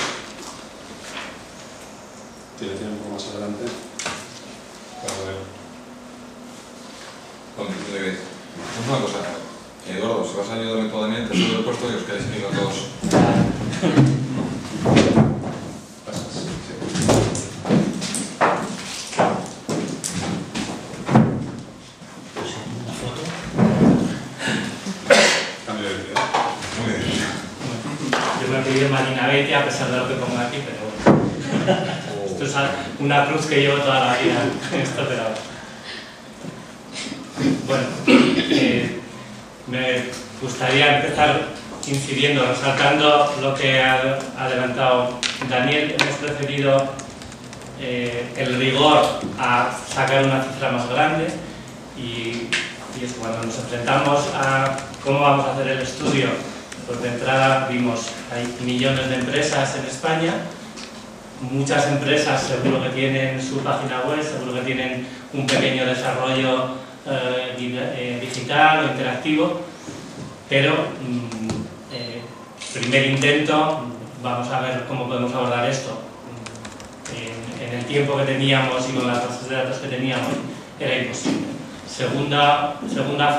Tiene un poco más adelante. Para ver. Hacemos una cosa, Eduardo, si vas a ayudarme tú a Daniel, te subo el puesto y os quedáis aquí los dos. Pasas. Una foto. Cambio de video. Muy bien. Yo me he pedido Marina Betty a pesar de lo que pongo aquí, pero bueno. Esto es una cruz que llevo toda la vida. Esto, pero bueno, me gustaría empezar incidiendo, resaltando lo que ha adelantado Daniel. Hemos preferido el rigor a sacar una cifra más grande y es cuando nos enfrentamos a cómo vamos a hacer el estudio. Pues de entrada vimos que hay millones de empresas en España, muchas empresas seguro que tienen su página web, seguro que tienen un pequeño desarrollo digital o interactivo, pero primer intento, vamos a ver cómo podemos abordar esto. En el tiempo que teníamos y con las bases de datos que teníamos era imposible. Segunda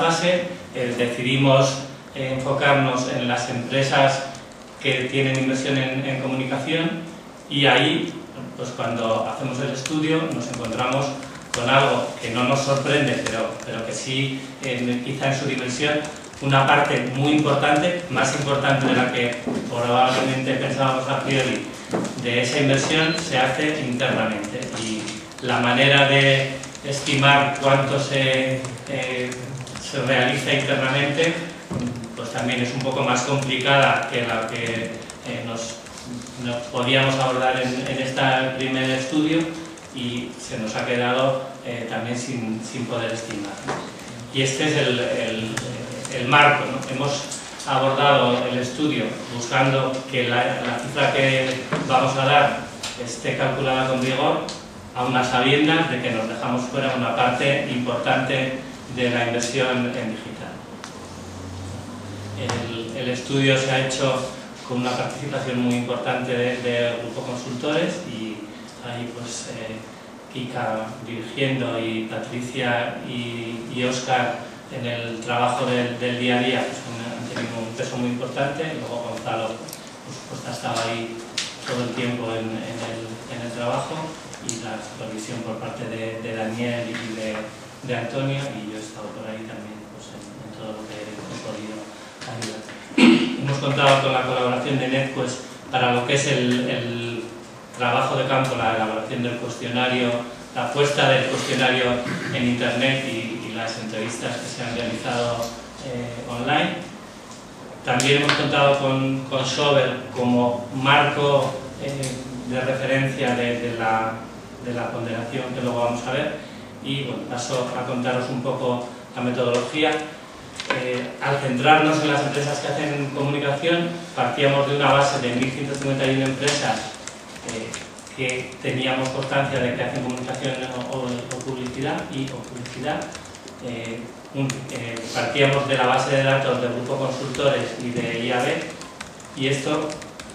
fase, decidimos enfocarnos en las empresas que tienen inversión en comunicación y ahí, pues cuando hacemos el estudio nos encontramos con algo que no nos sorprende, pero que sí, quizá en su dimensión, una parte muy importante, más importante de la que probablemente pensábamos a priori, de esa inversión se hace internamente. Y la manera de estimar cuánto se realiza internamente, pues también es un poco más complicada que la que nos podíamos abordar en este primer estudio, y se nos ha quedado también sin poder estimar. Y este es el marco, ¿no? Hemos abordado el estudio buscando que la cifra que vamos a dar esté calculada con rigor, a unas sabiendas de que nos dejamos fuera una parte importante de la inversión en digital. El estudio se ha hecho con una participación muy importante de Grupo Consultores, y ahí pues Kika dirigiendo y Patricia y Óscar en el trabajo del día a día, pues han tenido un peso muy importante. Y luego Gonzalo, por supuesto, ha estado ahí todo el tiempo en el trabajo, y la supervisión por parte de Daniel y de Antonio, y yo he estado por ahí también pues, en todo lo que he podido ayudar. Hemos contado con la colaboración de NetQuest para lo que es el trabajo de campo, la elaboración del cuestionario, la puesta del cuestionario en internet y las entrevistas que se han realizado online. También hemos contado con Sober como marco de referencia de la ponderación que luego vamos a ver, y bueno, paso a contaros un poco la metodología. Al centrarnos en las empresas que hacen comunicación, partíamos de una base de 1.151 empresas que teníamos constancia de que hacen comunicación o publicidad. Partíamos de la base de datos del Grupo Consultores y de IAB, y esto,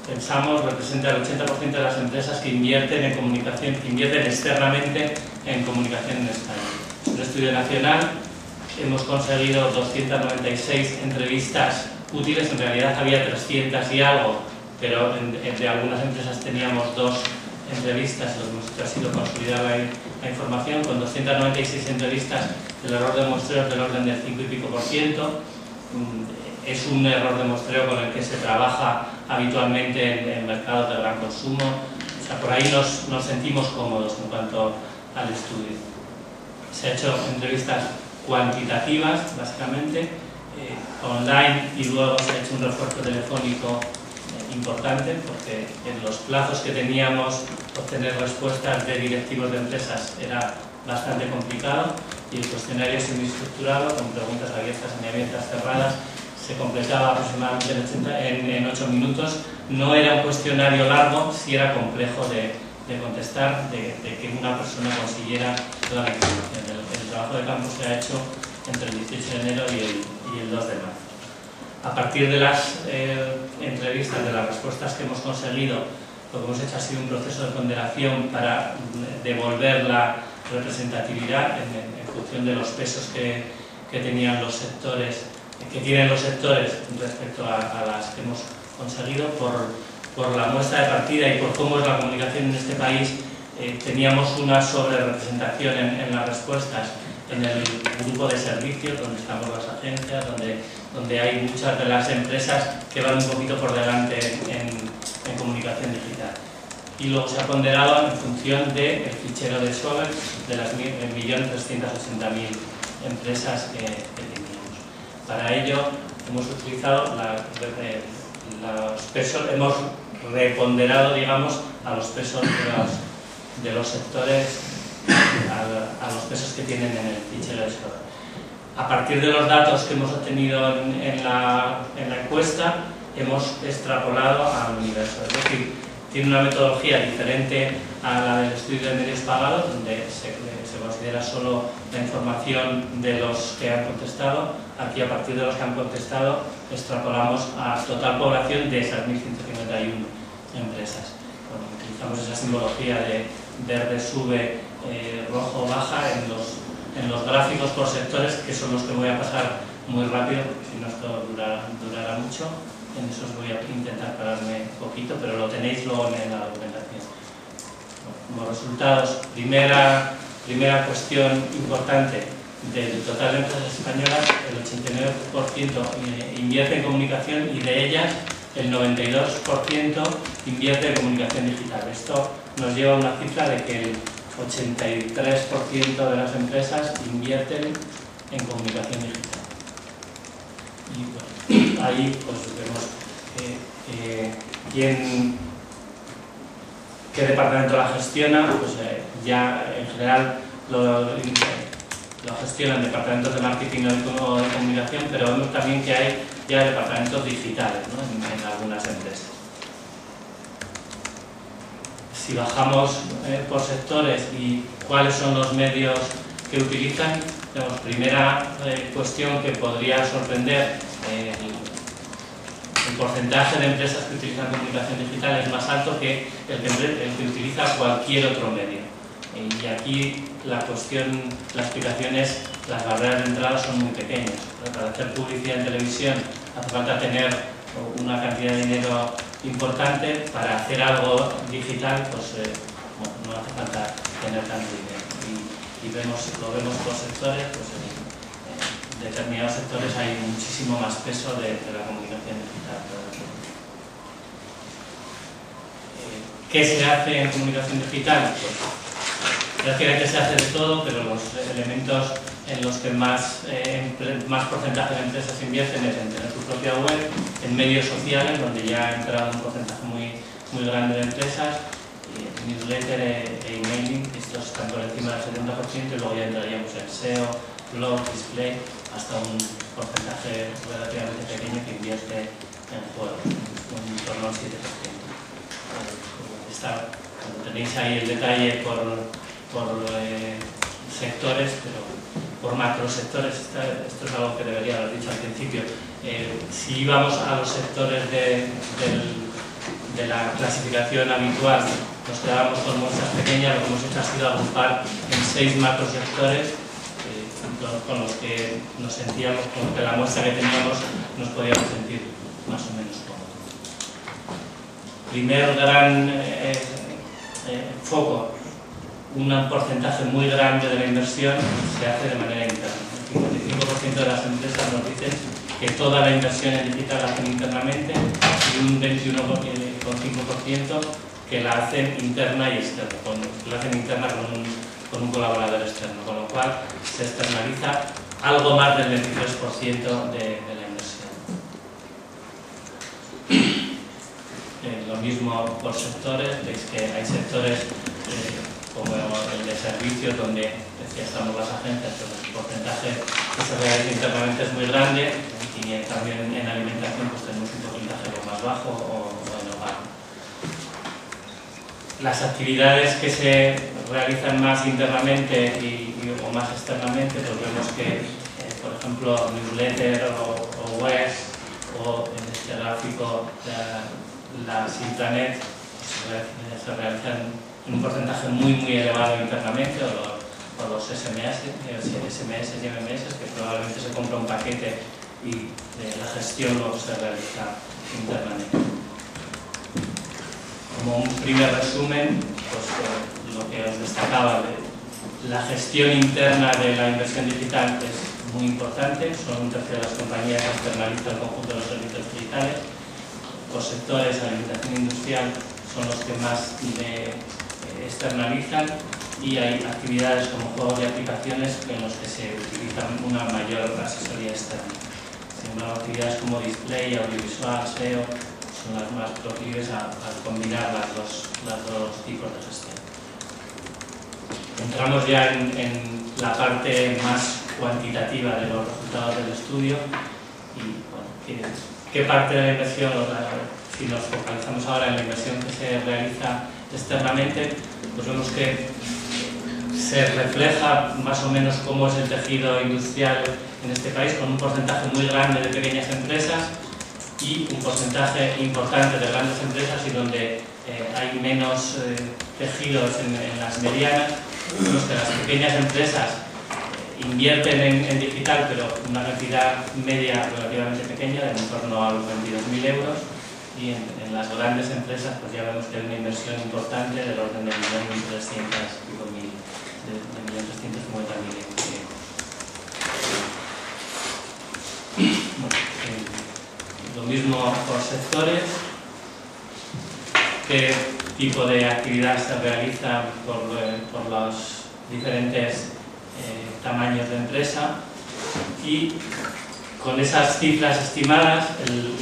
pensamos, representa el 80% de las empresas que invierten en comunicación, que invierten externamente en comunicación en España. Es un estudio nacional. Hemos conseguido 296 entrevistas útiles, en realidad había 300 y algo, pero entre algunas empresas teníamos 2 entrevistas, lo que hemos hecho ha sido consolidar la información. Con 296 entrevistas, el error de muestreo es del orden del 5 y pico %. Es un error de muestreo con el que se trabaja habitualmente en mercados de gran consumo. O sea, por ahí nos sentimos cómodos en cuanto al estudio. Se ha hecho entrevistas cuantitativas, básicamente, online, y luego se ha hecho un refuerzo telefónico importante, porque en los plazos que teníamos obtener respuestas de directivos de empresas era bastante complicado y el cuestionario semiestructurado con preguntas abiertas, semiabiertas, cerradas se completaba aproximadamente en 8 minutos. No era un cuestionario largo, sí era complejo de contestar, de que una persona consiguiera toda la información. El trabajo de campo se ha hecho entre el 18 de enero y el 2 de marzo. A partir de las entrevistas, de las respuestas que hemos conseguido, lo que hemos hecho ha sido un proceso de ponderación para devolver la representatividad en función de los pesos que tenían los sectores, que tienen los sectores respecto a las que hemos conseguido. Por la muestra de partida y por cómo es la comunicación en este país, teníamos una sobrerepresentación en las respuestas en el grupo de servicios, donde estamos las agencias, donde hay muchas de las empresas que van un poquito por delante en comunicación digital. Y luego se ha ponderado en función del fichero de Sober de las 1.380.000 empresas que teníamos. Para ello hemos utilizado los pesos, hemos reponderado, digamos, a los pesos de los sectores, a los pesos que tienen en el fichero de Sober. A partir de los datos que hemos obtenido en la encuesta, hemos extrapolado al universo. Es decir, tiene una metodología diferente a la del estudio de medios pagados, donde se considera solo la información de los que han contestado. Aquí, a partir de los que han contestado, extrapolamos a total población de esas 1.151 empresas. Bueno, utilizamos esa simbología de verde sube, rojo baja en los gráficos por sectores, que son los que voy a pasar muy rápido, porque si no esto durará mucho. En eso os voy a intentar pararme un poquito, pero lo tenéis luego en la documentación. Como resultados, primera cuestión importante: del total de empresas españolas, el 89% invierte en comunicación y de ellas el 92% invierte en comunicación digital. Esto nos lleva a una cifra de que el 83% de las empresas invierten en comunicación digital. Y bueno, ahí pues vemos qué departamento la gestiona. Pues ya en general lo gestionan departamentos de marketing o de comunicación, pero vemos también que hay ya departamentos digitales, ¿no? en algunas empresas. Si bajamos por sectores y cuáles son los medios que utilizan, tenemos primera cuestión que podría sorprender: el porcentaje de empresas que utilizan comunicación digital es más alto que el que utiliza cualquier otro medio. Y aquí la explicación es: las barreras de entrada son muy pequeñas. Para hacer publicidad en televisión hace falta tener una cantidad de dinero importante. Para hacer algo digital, pues bueno, no hace falta tener tanto dinero. Y lo vemos por sectores, pues en determinados sectores hay muchísimo más peso de la comunicación digital. ¿Qué se hace en comunicación digital? Pues prácticamente se hace de todo, pero los elementos en los que más porcentaje de empresas invierten es en tener su propia web, en medios sociales, donde ya ha entrado un porcentaje muy grande de empresas, newsletter e emailing, estos están por encima del 70%, y luego ya entraríamos en SEO, blog, display, hasta un porcentaje relativamente pequeño que invierte en juegos, en torno al 7%. Cuando tenéis ahí el detalle por sectores, pero por macrosectores, esto es algo que debería haber dicho al principio. Si íbamos a los sectores de la clasificación habitual, nos quedábamos con muestras pequeñas. Lo que hemos hecho ha sido agrupar en 6 macrosectores con los que nos sentíamos, con que la muestra que teníamos nos podíamos sentir más o menos cómodos. Primer gran foco: un porcentaje muy grande de la inversión se hace de manera interna. El 55% de las empresas nos dicen que toda la inversión en digital la hacen internamente, y un 21,5% que la hacen interna y externa, con un colaborador externo, con lo cual se externaliza algo más del 23% de la inversión. Lo mismo por sectores, veis que hay sectores como el de servicios donde decía, estamos las agencias, pero el porcentaje que se realiza internamente es muy grande, y también en alimentación pues tenemos un porcentaje más bajo o en hogar. Las actividades que se realizan más internamente o más externamente, pues vemos que, por ejemplo, newsletter o web, o en este gráfico las intranet se realizan en un porcentaje muy elevado internamente, o los SMS y MMS, que probablemente se compra un paquete y la gestión luego se realiza internamente. Como un primer resumen, pues lo que os destacaba, la gestión interna de la inversión digital es muy importante, son un tercio de las compañías que externalizan el conjunto de los servicios digitales. Los sectores de alimentación industrial son los que más externalizan, y hay actividades como juegos y aplicaciones en los que se utiliza una mayor asesoría externa. Sin embargo, actividades como display, audiovisual, SEO son las más proclives a combinar los dos tipos de gestión. Entramos ya en la parte más cuantitativa de los resultados del estudio y bueno, ¿qué parte de la inversión, si nos focalizamos ahora en la inversión que se realiza externamente, pues vemos que se refleja más o menos cómo es el tejido industrial en este país, con un porcentaje muy grande de pequeñas empresas y un porcentaje importante de grandes empresas, y donde hay menos tejidos en las medianas. Vemos que las pequeñas empresas invierten en digital, pero una cantidad media relativamente pequeña, de en torno a los 22.000 euros, y en las grandes empresas pues ya vemos que hay una inversión importante del orden de 1.350.000 euros. Lo mismo por sectores, qué tipo de actividad se realiza por los diferentes tamaños de empresa, y con esas cifras estimadas,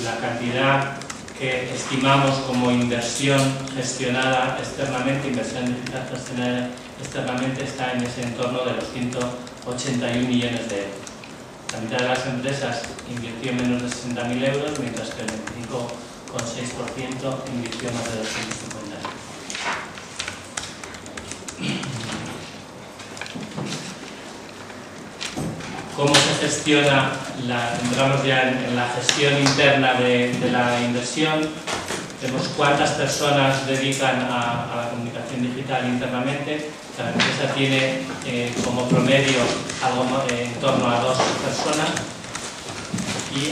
la cantidad que estimamos como inversión gestionada externamente, inversión digital gestionada externamente, está en ese entorno de los 181 millones de euros. La mitad de las empresas invirtió menos de 60.000 euros, mientras que el 25,6% invirtió más de 250 euros. ¿Cómo se gestiona? Entramos ya en la gestión interna de la inversión. Vemos cuántas personas dedican a la comunicación digital internamente. Cada empresa tiene como promedio algo en torno a 2 personas, y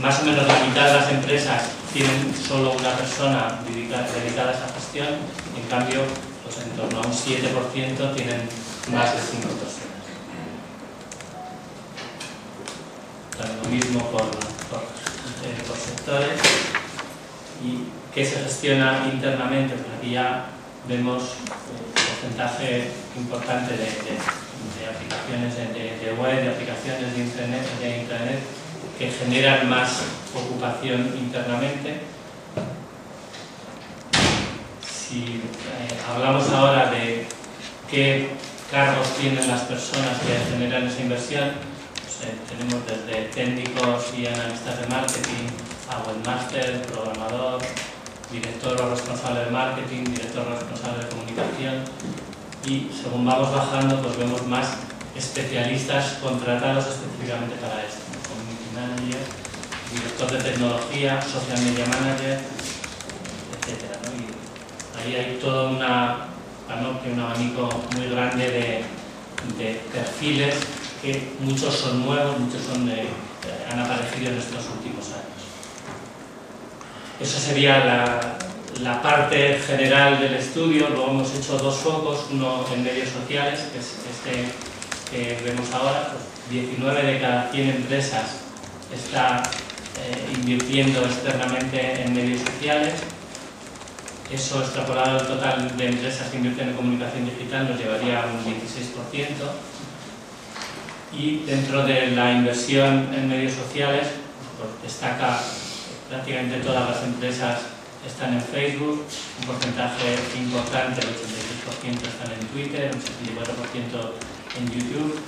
más o menos la mitad de las empresas tienen solo una persona dedicada a esa gestión, y en cambio pues en torno a un 7% tienen más de 5 personas. Lo mismo por sectores. ¿Y qué se gestiona internamente? Pues aquí ya vemos un porcentaje importante de aplicaciones de web, de aplicaciones de intranet que generan más ocupación internamente. Si hablamos ahora de qué cargos tienen las personas que generan esa inversión, tenemos desde técnicos y analistas de marketing a webmaster, programador, director o responsable de marketing, director o responsable de comunicación, y según vamos bajando pues vemos más especialistas contratados específicamente para esto, community manager, director de tecnología, social media manager, etc. Y ahí hay todo un abanico muy grande de perfiles, que muchos son nuevos, muchos han aparecido en estos últimos años. Eso sería la parte general del estudio. Luego hemos hecho 2 focos, uno en medios sociales, que es este que vemos ahora. Pues 19 de cada 100 empresas está invirtiendo externamente en medios sociales. Eso, extrapolado al total de empresas que invierten en comunicación digital, nos llevaría a un 26%. Y dentro de la inversión en medios sociales, pues destaca prácticamente todas las empresas están en Facebook, un porcentaje importante, el 86% están en Twitter, un 74% en YouTube,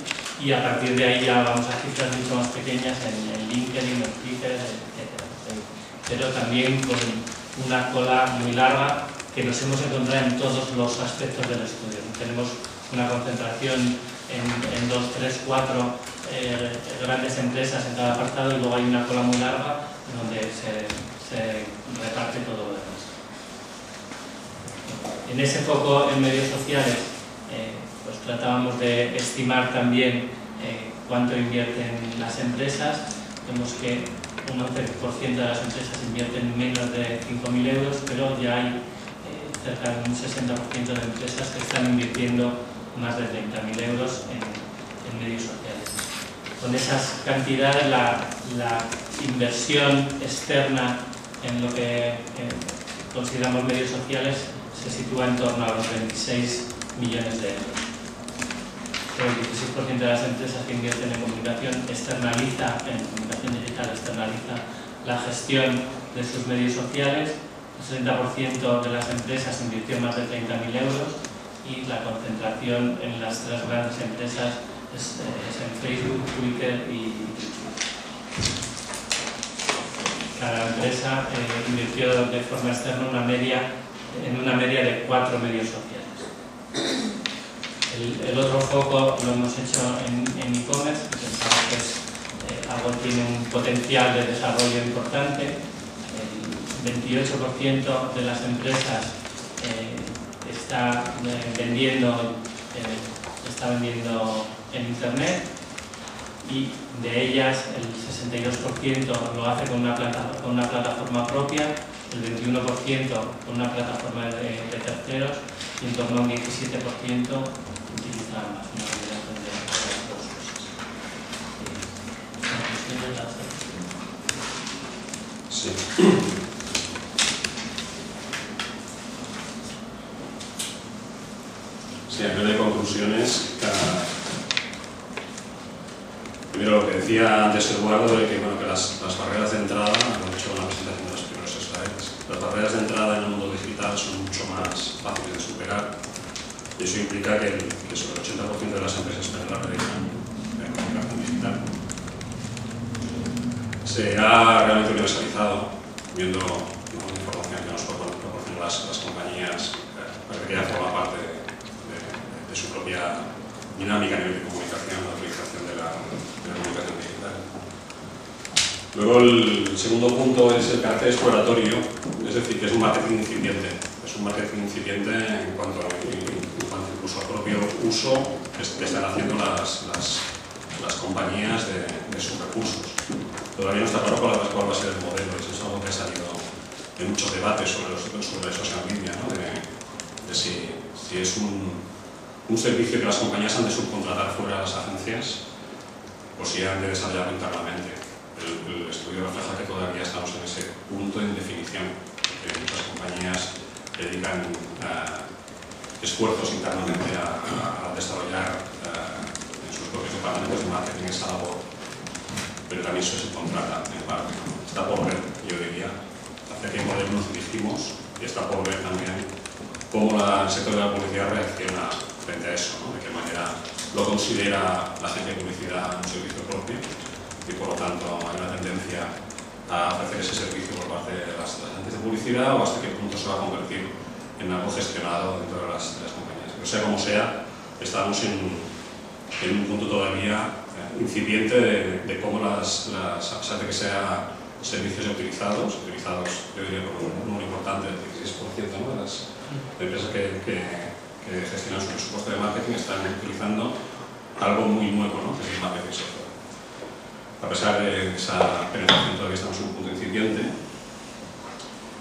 y a partir de ahí ya vamos a cifras mucho más pequeñas en LinkedIn, en Twitter, etc. Pero también con una cola muy larga que nos hemos encontrado en todos los aspectos del estudio. Tenemos una concentración en 2, 3, 4 grandes empresas en cada apartado, y luego hay una cola muy larga donde se reparte todo lo demás. En ese foco en medios sociales pues tratábamos de estimar también cuánto invierten las empresas. Vemos que un 11% de las empresas invierten menos de 5.000 euros, pero ya hay cerca de un 60% de empresas que están invirtiendo más de 30.000 euros en medios sociales. Con esas cantidades, la inversión externa en lo que consideramos medios sociales se sitúa en torno a los 26 millones de euros. El 16% de las empresas que invierten en comunicación digital externaliza la gestión de sus medios sociales. El 60% de las empresas invirtió más de 30.000 euros, y la concentración en las 3 grandes empresas es en Facebook, Twitter y YouTube. Cada empresa invirtió de forma externa en una media de 4 medios sociales. El otro foco lo hemos hecho en e-commerce, que pensamos que algo tiene un potencial de desarrollo importante. El 28% de las empresas está vendiendo en Internet, y de ellas el 62% lo hace con una plataforma propia, el 21% con una plataforma de terceros, y en torno a un 17% utiliza más una combinación de las dos cosas. Sí. Sí, a nivel de conclusiones, primero lo que decía antes Eduardo, de que, bueno, que las barreras de entrada, lo he hecho en la presentación de los primeros slides, las barreras de entrada en el mundo digital son mucho más fáciles de superar, y eso implica que sobre el 80% de las empresas españolas realizan comunicación digital. Se ha realmente universalizado, viendo la información que nos proporcionan las compañías, parece que ya forma parte de su propia dinámica a nivel de comunicación, la utilización de la comunicación digital. Luego el segundo punto es el carácter exploratorio, es decir, que es un marketing incipiente. Es un marketing incipiente en cuanto incluso al propio uso que están haciendo las compañías de sus recursos. Todavía no está claro cuál va a ser el modelo, y eso es algo que ha salido en muchos debates sobre social media, ¿no? de si es un servicio que las compañías han de subcontratar fuera de las agencias o si han de desarrollarlo internamente. El estudio refleja que todavía estamos en ese punto de indefinición, que muchas compañías dedican esfuerzos internamente a desarrollar en sus propios departamentos de marketing esa labor, pero también se subcontrata en parte. Está por ver, yo diría, hacia qué modelo nos dirigimos, y está por ver también cómo el sector de la publicidad reacciona frente a eso, ¿no? De qué manera lo considera la agencia de publicidad un servicio propio, y por lo tanto hay una tendencia a ofrecer ese servicio por parte de las agencias de publicidad, o hasta qué punto se va a convertir en algo gestionado dentro de las compañías. Pero sea como sea, estamos en un punto todavía incipiente de cómo a pesar de que sean servicios utilizados, yo diría por un número importante, el 16%, ¿no? de las empresas que gestionan su presupuesto de marketing están utilizando algo muy nuevo, ¿no? Que es el marketing social. A pesar de esa penetración, todavía estamos en un punto incipiente.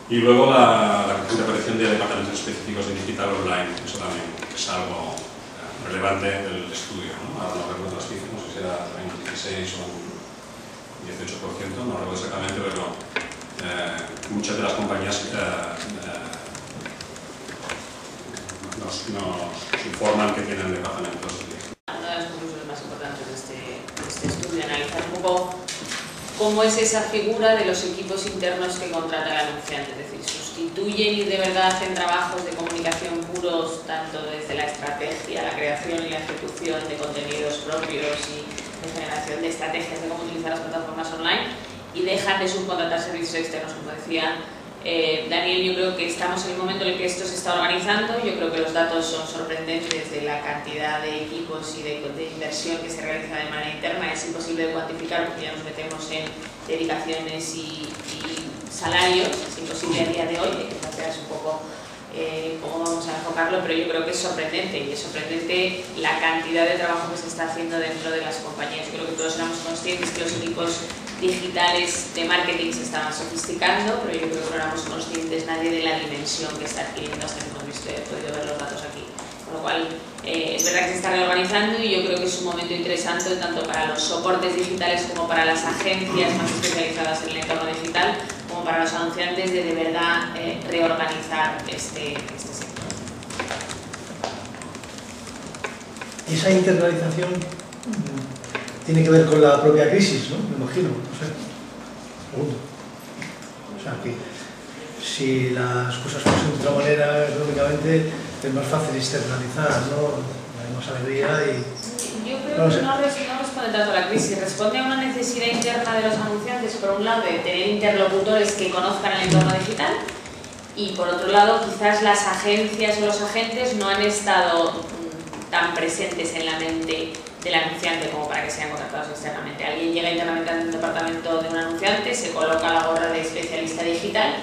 Y luego la creciente aparición de departamentos específicos de digital online, eso también es algo relevante del estudio, ¿no? Ahora no recuerdo las cifras, no sé si era un 16 o un 18%, no recuerdo exactamente, pero muchas de las compañías nos informan que tienen departamentos. Una de las conclusiones más importantes de este estudio, analizar un poco cómo es esa figura de los equipos internos que contrata el anunciante, es decir, sus sustituyen y de verdad hacen trabajos de comunicación puros, tanto desde la estrategia, la creación y la ejecución de contenidos propios y de generación de estrategias de cómo utilizar las plataformas online, y dejan de subcontratar servicios externos, como decía Daniel. Yo creo que estamos en el momento en el que esto se está organizando. Yo creo que los datos son sorprendentes de la cantidad de equipos y de inversión que se realiza de manera interna. Es imposible de cuantificar porque ya nos metemos en dedicaciones y salarios. Es imposible a día de hoy, hay que plantearse un poco cómo vamos a enfocarlo, pero yo creo que es sorprendente, y es sorprendente la cantidad de trabajo que se está haciendo dentro de las compañías. Creo que todos éramos conscientes que los equipos digitales de marketing se estaban sofisticando, pero yo creo que no éramos conscientes nadie de la dimensión que está adquiriendo hasta que hemos visto y he podido ver los datos aquí. Con lo cual, es verdad que se está reorganizando, y yo creo que es un momento interesante tanto para los soportes digitales como para las agencias más especializadas en el entorno digital, como para los anunciantes, de verdad reorganizar este sector. Y esa internalización tiene que ver con la propia crisis, ¿no? Me imagino, no sé. Pregunto. O sea, que si las cosas fuesen de otra manera económicamente, es más fácil externalizar, ¿no? Hay más alegría y... Yo creo que no responde tanto a la crisis, responde a una necesidad interna de los anunciantes, por un lado, de tener interlocutores que conozcan el entorno digital, y por otro lado, quizás las agencias o los agentes no han estado tan presentes en la mente del anunciante como para que sean contratados externamente. Alguien llega internamente al departamento de un anunciante, se coloca la gorra de especialista digital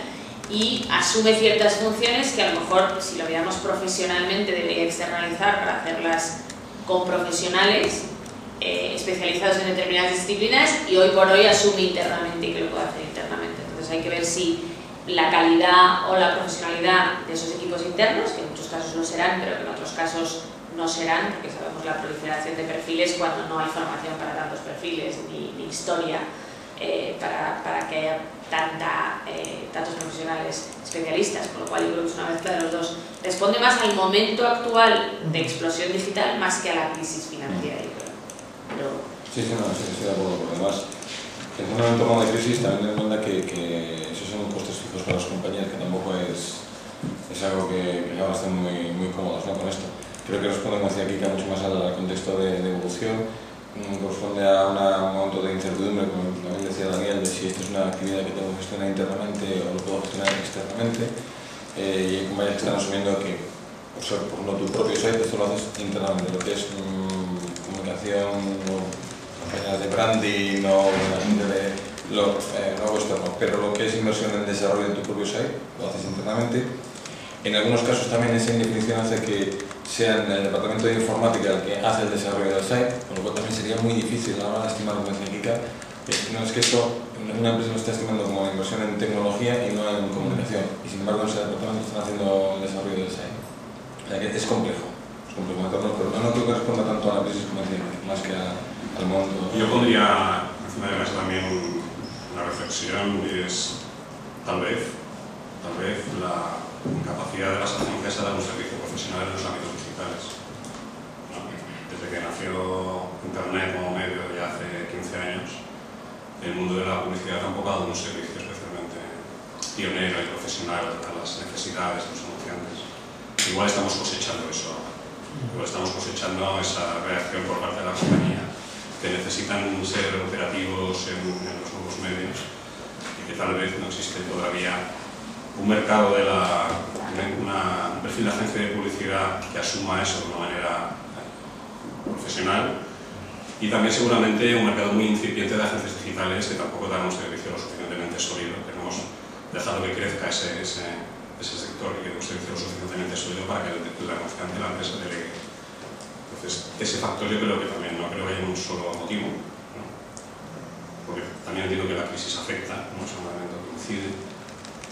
y asume ciertas funciones que a lo mejor, si lo veamos profesionalmente, debería externalizar para hacerlas con profesionales especializados en determinadas disciplinas, y hoy por hoy asume internamente y que lo puede hacer internamente. Entonces hay que ver si la calidad o la profesionalidad de esos equipos internos, que en muchos casos lo serán, pero que en otros casos no serán, porque sabemos la proliferación de perfiles cuando no hay formación para tantos perfiles ni historia para que haya tantos profesionales especialistas, con lo cual yo creo que es una mezcla de los dos. Responde más al momento actual de explosión digital más que a la crisis financiera, yo creo. Pero... Sí, no, estoy de acuerdo. Por demás, en un entorno de crisis también ten en cuenta que esos son costes fijos para las compañías, que tampoco es algo que ahora estén muy cómodos, ¿no? Con esto. Creo que responde, como decía aquí, que mucho más al contexto de evolución, corresponde a un momento de incertidumbre, como también decía Daniel, de si esto es una actividad que tengo que gestionar internamente o lo puedo gestionar externamente, y hay compañías que están asumiendo que, por no tu propio site, esto lo haces internamente, lo que es comunicación, campañas de branding o la gente de lo externo, pero lo que es inversión en desarrollo de tu propio site, lo haces internamente. En algunos casos también esa indefinición hace que sea el departamento de informática el que hace el desarrollo del site, con lo cual también sería muy difícil a la hora de estimar, como decía Kika, no es que esto, una empresa lo está estimando como inversión en tecnología y no en comunicación, y sin embargo en ese departamento están haciendo el desarrollo del site. O sea que es complejo meternos, pero no creo que responda tanto a la crisis como decía, más que al mundo. Yo pondría encima de la mesa también una reflexión, y es tal vez la incapacidad de las agencias a dar un servicio profesional en los ámbitos digitales. ¿No? Desde que nació Internet como medio ya hace 15 años, el mundo de la publicidad tampoco ha dado un servicio especialmente pionero y profesional a las necesidades de los anunciantes. Igual estamos cosechando eso ahora. Igual estamos cosechando esa reacción por parte de la compañía, que necesitan ser operativos en los nuevos medios, y que tal vez no existe todavía un mercado de un perfil de agencia de publicidad que asuma eso de una manera profesional, y también seguramente un mercado muy incipiente de agencias digitales que tampoco dan un servicio lo suficientemente sólido. Queremos dejar que crezca ese sector y que dé un servicio lo suficientemente sólido para que el anunciante de la empresa delegue. Entonces, ese factor yo creo que también no creo que haya un solo motivo, ¿no? Porque también entiendo que la crisis afecta, ¿no? Es un elemento que incide.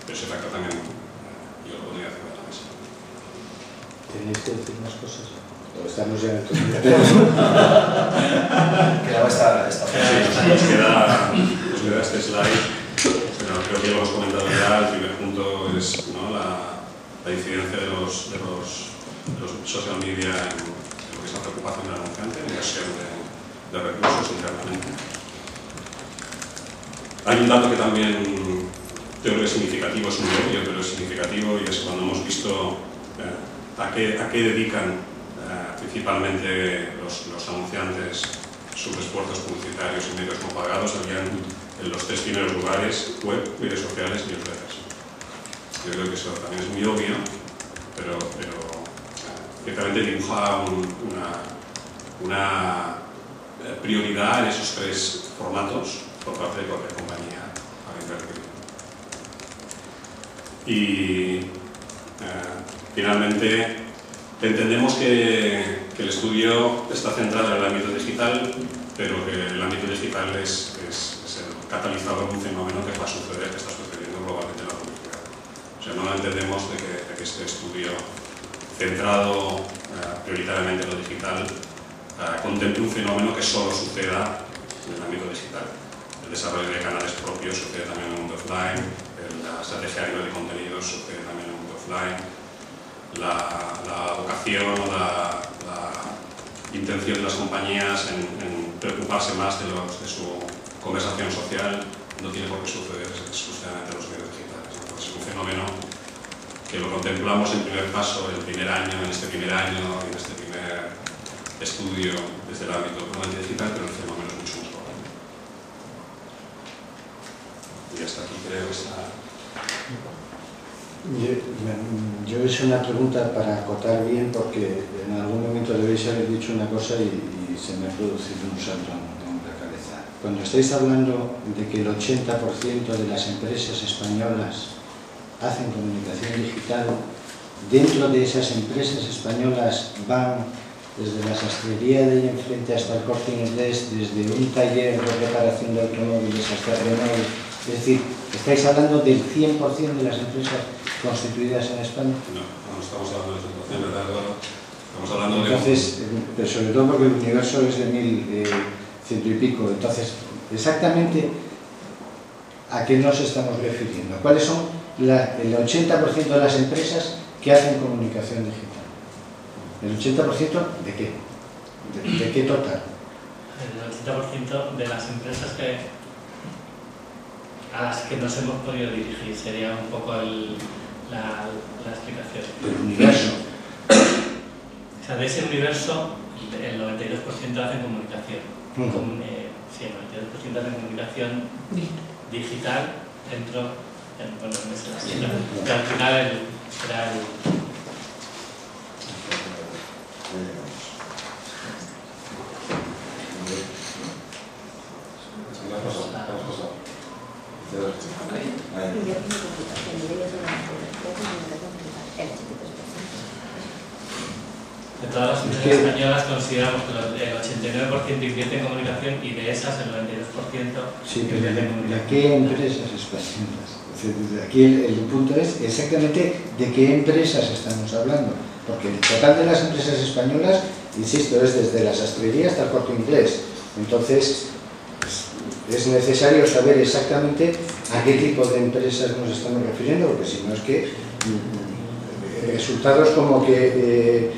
Pero ese factor también yo lo podría hacer de la mesa. ¿Tenéis que decir más cosas? ¿O estamos ya en el Quedaba esta Sí, nos queda este slide, pero creo que ya lo hemos comentado ya. El primer punto es, ¿no?, la incidencia de los social media en lo que es la preocupación del anunciante, en inversión de recursos internamente. Hay un dato que también yo creo que es significativo, es muy obvio, pero es significativo, y es cuando hemos visto a qué dedican principalmente los anunciantes sus esfuerzos publicitarios y medios no pagados. Habían en los 3 primeros lugares web, redes sociales y newsletters. Yo creo que eso también es muy obvio, pero ciertamente dibuja una prioridad en esos 3 formatos por parte de cualquier compañía a invertir. Y finalmente entendemos que el estudio está centrado en el ámbito digital, pero que el ámbito digital es el catalizador de un fenómeno que va a suceder, que está sucediendo globalmente en la publicidad. O sea, no entendemos de que este estudio centrado prioritariamente en lo digital contemple un fenómeno que solo suceda en el ámbito digital. El desarrollo de canales propios sucede también en el mundo offline, la estrategia a nivel de contenidos sucede también en el mundo offline, la vocación o la intención de las compañías en preocuparse más de su conversación social no tiene por qué suceder exclusivamente en los medios digitales. Entonces es un fenómeno que lo contemplamos en primer paso, en este primer año, en este primer estudio desde el ámbito puramente digital, pero el fenómeno es mucho más global. Y hasta aquí creo que está. Yo he hecho una pregunta para acotar bien, porque en algún momento debéis haber dicho una cosa y se me ha producido un salto en la cabeza. Cuando estáis hablando de que el 80% de las empresas españolas hacen comunicación digital, dentro de esas empresas españolas van desde la sastrería de ahí enfrente hasta el Corte Inglés, desde un taller de reparación de automóviles hasta Renault. Es decir, ¿estáis hablando del 100% de las empresas constituidas en España? No estamos hablando de situación, ¿verdad, Eduardo? Estamos hablando de... Entonces, pero sobre todo porque el universo es de 1100 y pico. Entonces, exactamente ¿a qué nos estamos refiriendo? ¿Cuáles son el 80% de las empresas que hacen comunicación digital? ¿El 80% de qué? ¿De qué total? El 80% de las empresas a las que nos hemos podido dirigir sería un poco la explicación. ¿Del universo? O sea, de ese universo, el 92% hacen comunicación. Sí, el 92% hacen comunicación digital dentro en esa sigla. Que al final era el... De todas las empresas españolas consideramos que el 89% invierte en comunicación y de esas el 92% sí, pero invierte en comunicación. ¿de qué empresas españolas? Aquí el punto es exactamente de qué empresas estamos hablando, porque el total de las empresas españolas, insisto, es desde la sastrería hasta el Corte Inglés. Entonces es necesario saber exactamente a qué tipo de empresas nos estamos refiriendo, porque si no es que resultados como que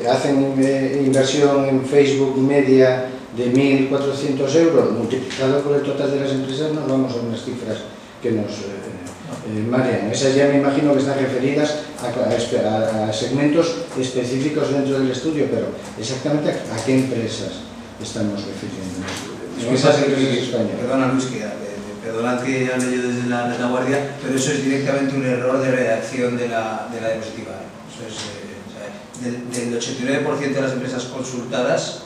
hacen inversión en Facebook media de 1.400 euros, multiplicado por el total de las empresas, nos vamos a unas cifras que nos marean. Esas ya me imagino que están referidas a segmentos específicos dentro del estudio, pero exactamente a qué empresas estamos refiriendo. Perdona Luis, perdona que hable yo desde la retaguardia, pero eso es directamente un error de redacción de la diapositiva. Eso es, del 89% de las empresas consultadas,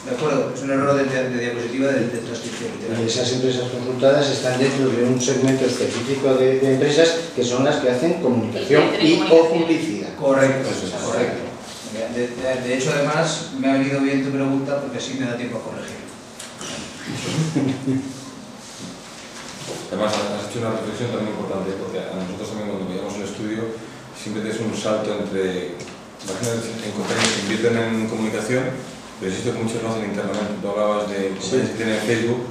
¿de acuerdo? Es un error de diapositiva de transcripción. Y esas empresas consultadas están dentro de un segmento específico de empresas que son las que hacen comunicación o publicidad. Correcto, correcto. De hecho, además, me ha venido bien tu pregunta porque así me da tiempo a corregir. Además, has hecho una reflexión también importante, porque a nosotros también cuando veíamos el estudio siempre tienes un salto entre, imagínate, en compañías que invierten en comunicación, pero existe que muchos lo hacen internamente. Tú hablabas de compañías que tienen Facebook,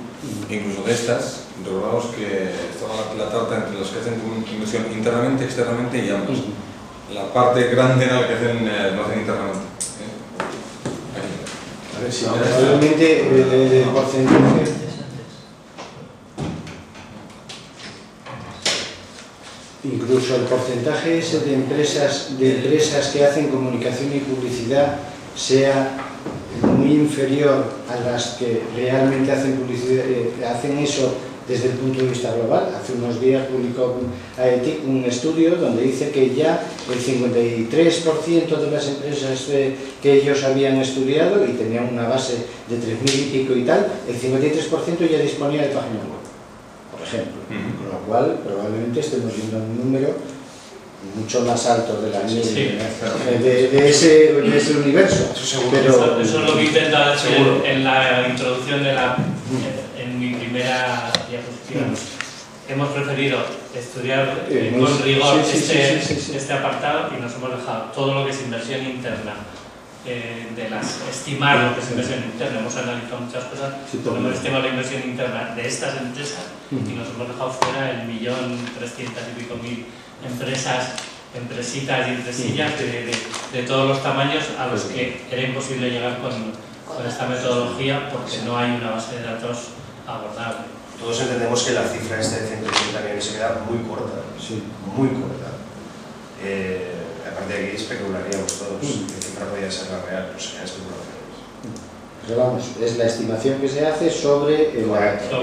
incluso de estas, recordamos que estaba la tarta entre los que hacen inversión internamente, externamente y ambas. La parte grande era la que hacen, lo hacen internamente. A ver si probablemente el porcentaje... incluso el porcentaje ese de empresas que hacen comunicación y publicidad sea muy inferior a las que realmente hacen publicidad, hacen eso desde el punto de vista global. Hace unos días publicó AETIC un estudio donde dice que ya el 53% de las empresas que ellos habían estudiado y tenían una base de 3.000 y pico y tal, el 53% ya disponía de página web, por ejemplo. Con lo cual probablemente estemos viendo un número mucho más alto de la de ese universo. Pero eso es lo que intenta decir en la introducción de en mi primera diapositiva. Hemos preferido estudiar con rigor este apartado y nos hemos dejado todo lo que es inversión interna, estimar lo que es inversión interna. Hemos analizado muchas cosas, pero hemos estimado la inversión interna de estas empresas y nos hemos dejado fuera el 1.300.000 y pico empresas, empresitas y empresillas de todos los tamaños a los que era imposible llegar con esta metodología porque no hay una base de datos abordable. Todos entendemos que la cifra esta de 180 millones se queda muy corta, muy corta. Aparte de aquí especularíamos todos, qué cifra podría ser la real, pues serían especulaciones. Pero vamos, es la estimación que se hace sobre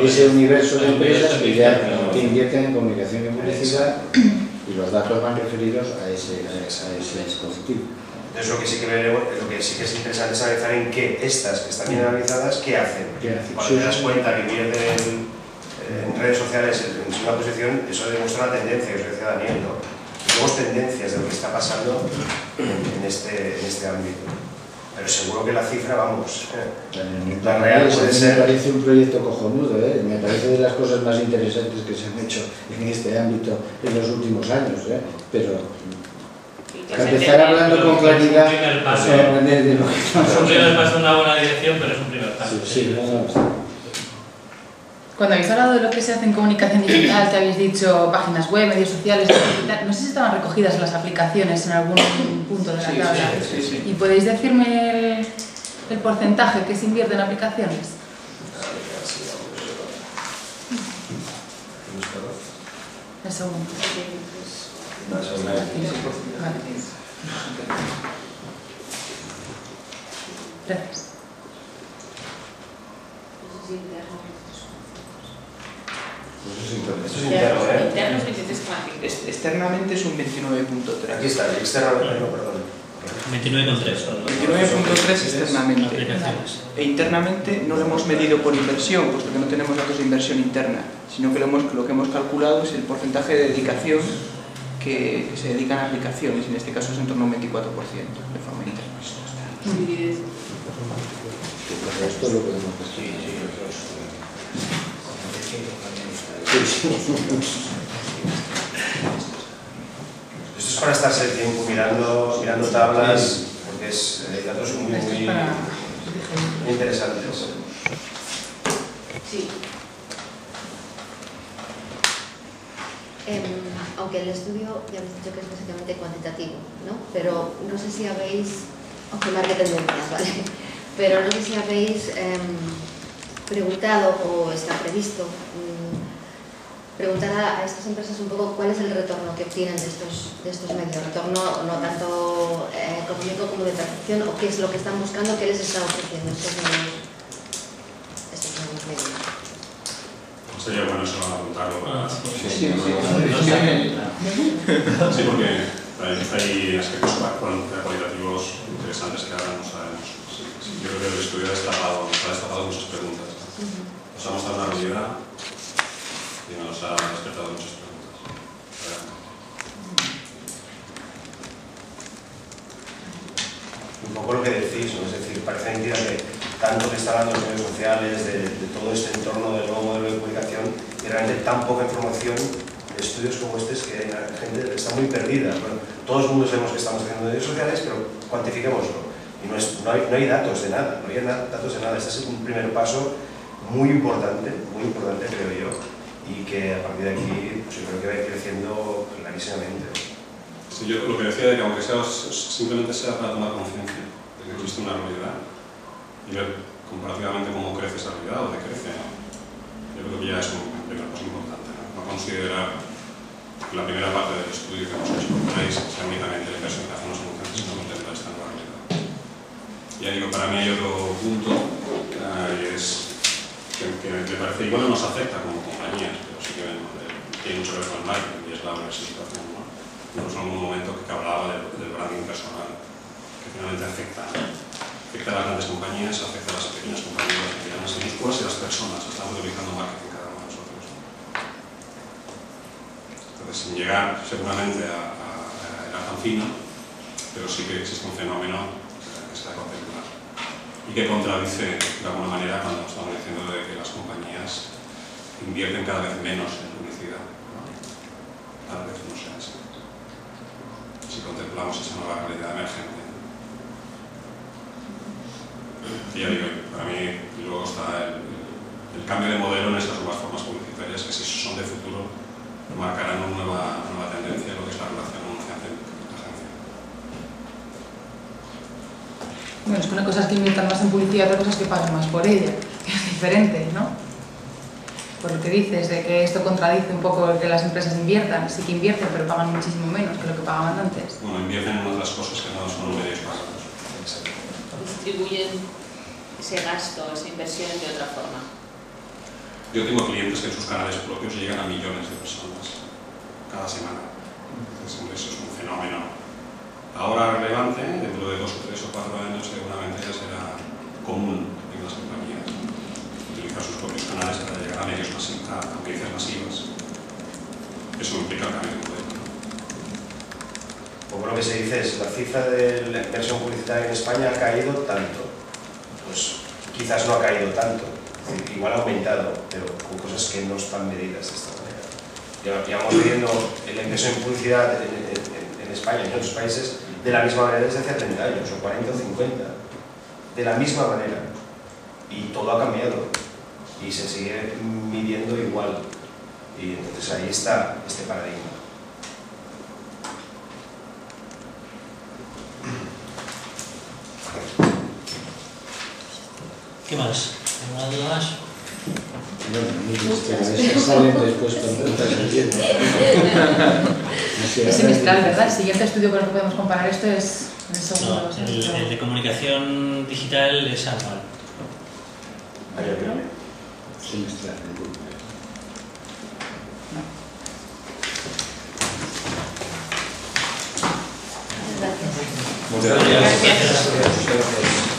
ese universo de empresas que invierten en comunicación y publicidad y los datos van referidos a ese dispositivo. Entonces lo que sí que es interesante es analizar en qué estas que están bien analizadas, ¿qué hacen? Cuando te das cuenta que invierten en redes sociales en una posición, eso demuestra una tendencia, que os decía Daniel, ¿no? Tenemos tendencias de lo que está pasando en este ámbito. Pero seguro que la cifra, vamos, la real puede ser... Me parece un proyecto cojonudo, me parece de las cosas más interesantes que se han hecho en este ámbito en los últimos años, pero empezar hablando con claridad... Es un primer paso en una buena dirección, pero es un primer paso. Cuando habéis hablado de lo que se hace en comunicación digital, que habéis dicho páginas web, medios sociales, digital, no sé si estaban recogidas las aplicaciones en algún punto de la tabla. Sí. ¿Y podéis decirme el porcentaje que se invierte en aplicaciones? El segundo. Vale. Gracias. Esto es interno, Interno es 23,5. Externamente es un 29.3. Aquí está, externamente, no, perdón. 29,3. 29.3 externamente. E internamente no lo hemos medido por inversión, puesto que no tenemos datos de inversión interna, sino que lo que hemos calculado es el porcentaje de dedicación que se dedican a aplicaciones, en este caso es en torno a un 24% de forma interna. Esto es lo que hemos visto. Esto es para estarse el tiempo mirando tablas, porque hay datos muy interesantes. Sí. Aunque el estudio ya habéis dicho que es básicamente cuantitativo, ¿no? Pero no sé si habéis, aunque marque tendencias, ¿vale? Pero no sé si habéis preguntado o está previsto preguntar a estas empresas un poco cuál es el retorno que obtienen de estos medios, retorno no tanto económico como de percepción, o qué es lo que están buscando, qué les está ofreciendo estos nuevos medios. Sería bueno eso apuntarlo para... Sí, porque hay aspectos cualitativos interesantes que ahora no sabemos. Yo creo que el estudio ha destapado muchas preguntas. Nos ha mostrado una realidad y nos ha despertado muchas preguntas. Un poco lo que decís, ¿no? Es decir, parece mentira que tanto que está hablando de redes sociales, de todo este entorno del nuevo modelo de comunicación, y realmente tan poca información de estudios como este, es que la gente está muy perdida. Bueno, todos los mundos sabemos que estamos haciendo redes sociales, pero cuantifiquémoslo. Y no hay datos de nada, Este es un primer paso muy importante, creo yo, y que a partir de aquí pues, yo creo que va a ir creciendo clarísimamente. Sí, yo lo que decía de que aunque simplemente sea para tomar conciencia de que existe una realidad y ver comparativamente cómo crece esa realidad o decrece, yo creo que ya es un primer paso importante. No considerar la primera parte del estudio que hemos hecho con Grace sea únicamente la inversión que hacen los anunciantes y no contempla esta nueva realidad. Ya digo, para mí hay otro punto y es que me parece igual no nos afecta como compañías, pero sí que tiene mucho que ver con el marketing y es la diversificación, ¿no? Incluso en algún momento que hablaba del branding personal, que finalmente afecta a las grandes compañías, afecta a las pequeñas compañías, las medianas y minúsculas y a las personas. Estamos utilizando marketing cada uno de nosotros. Entonces, sin llegar seguramente a la tan fina, pero sí que existe un fenómeno que se da a contemplar y que contradice de alguna manera cuando estamos diciendo de que las compañías invierten cada vez menos en publicidad, ¿no? Tal vez no sea así. Si contemplamos esa nueva realidad emergente. Y ya digo, para mí luego está el cambio de modelo en estas nuevas formas publicitarias que si son de futuro marcarán una nueva tendencia en lo que es la relación anunciante-agencia. Bueno, es que una cosa es que inviertan más en publicidad, otra cosa es que paguen más por ella, que es diferente, ¿no? Por lo que dices, de que esto contradice un poco que las empresas inviertan, sí que invierten, pero pagan muchísimo menos que lo que pagaban antes. Bueno, invierten en otras cosas que no son medios pagados. Distribuyen ese gasto, esa inversión de otra forma. Yo tengo clientes que en sus canales propios llegan a millones de personas cada semana. Entonces, eso es un fenómeno ahora relevante, dentro de 2 o 3 o 4 años seguramente ya será común en las compañías utilizar sus propios canales para llegar a medios masivos, a audiencias masivas. Eso implica el cambio de modelo. Como lo que se dice es, la cifra de la inversión publicitaria en España ha caído tanto. Pues quizás no ha caído tanto, igual ha aumentado, pero con cosas que no están medidas de esta manera. Llevamos viendo la inversión en publicidad en España y en otros países de la misma manera desde hace 30 años, o 40 o 50. De la misma manera. Y todo ha cambiado. Y se sigue midiendo igual. Y entonces ahí está este paradigma. ¿Qué más? ¿Alguna duda más? No, salen después con tantas entiendo. Es semestral, ¿verdad? El siguiente estudio con el que podemos comparar esto es el segundo. No, el de comunicación digital es anual. Semestral. Muchas gracias. Gracias. Gracias.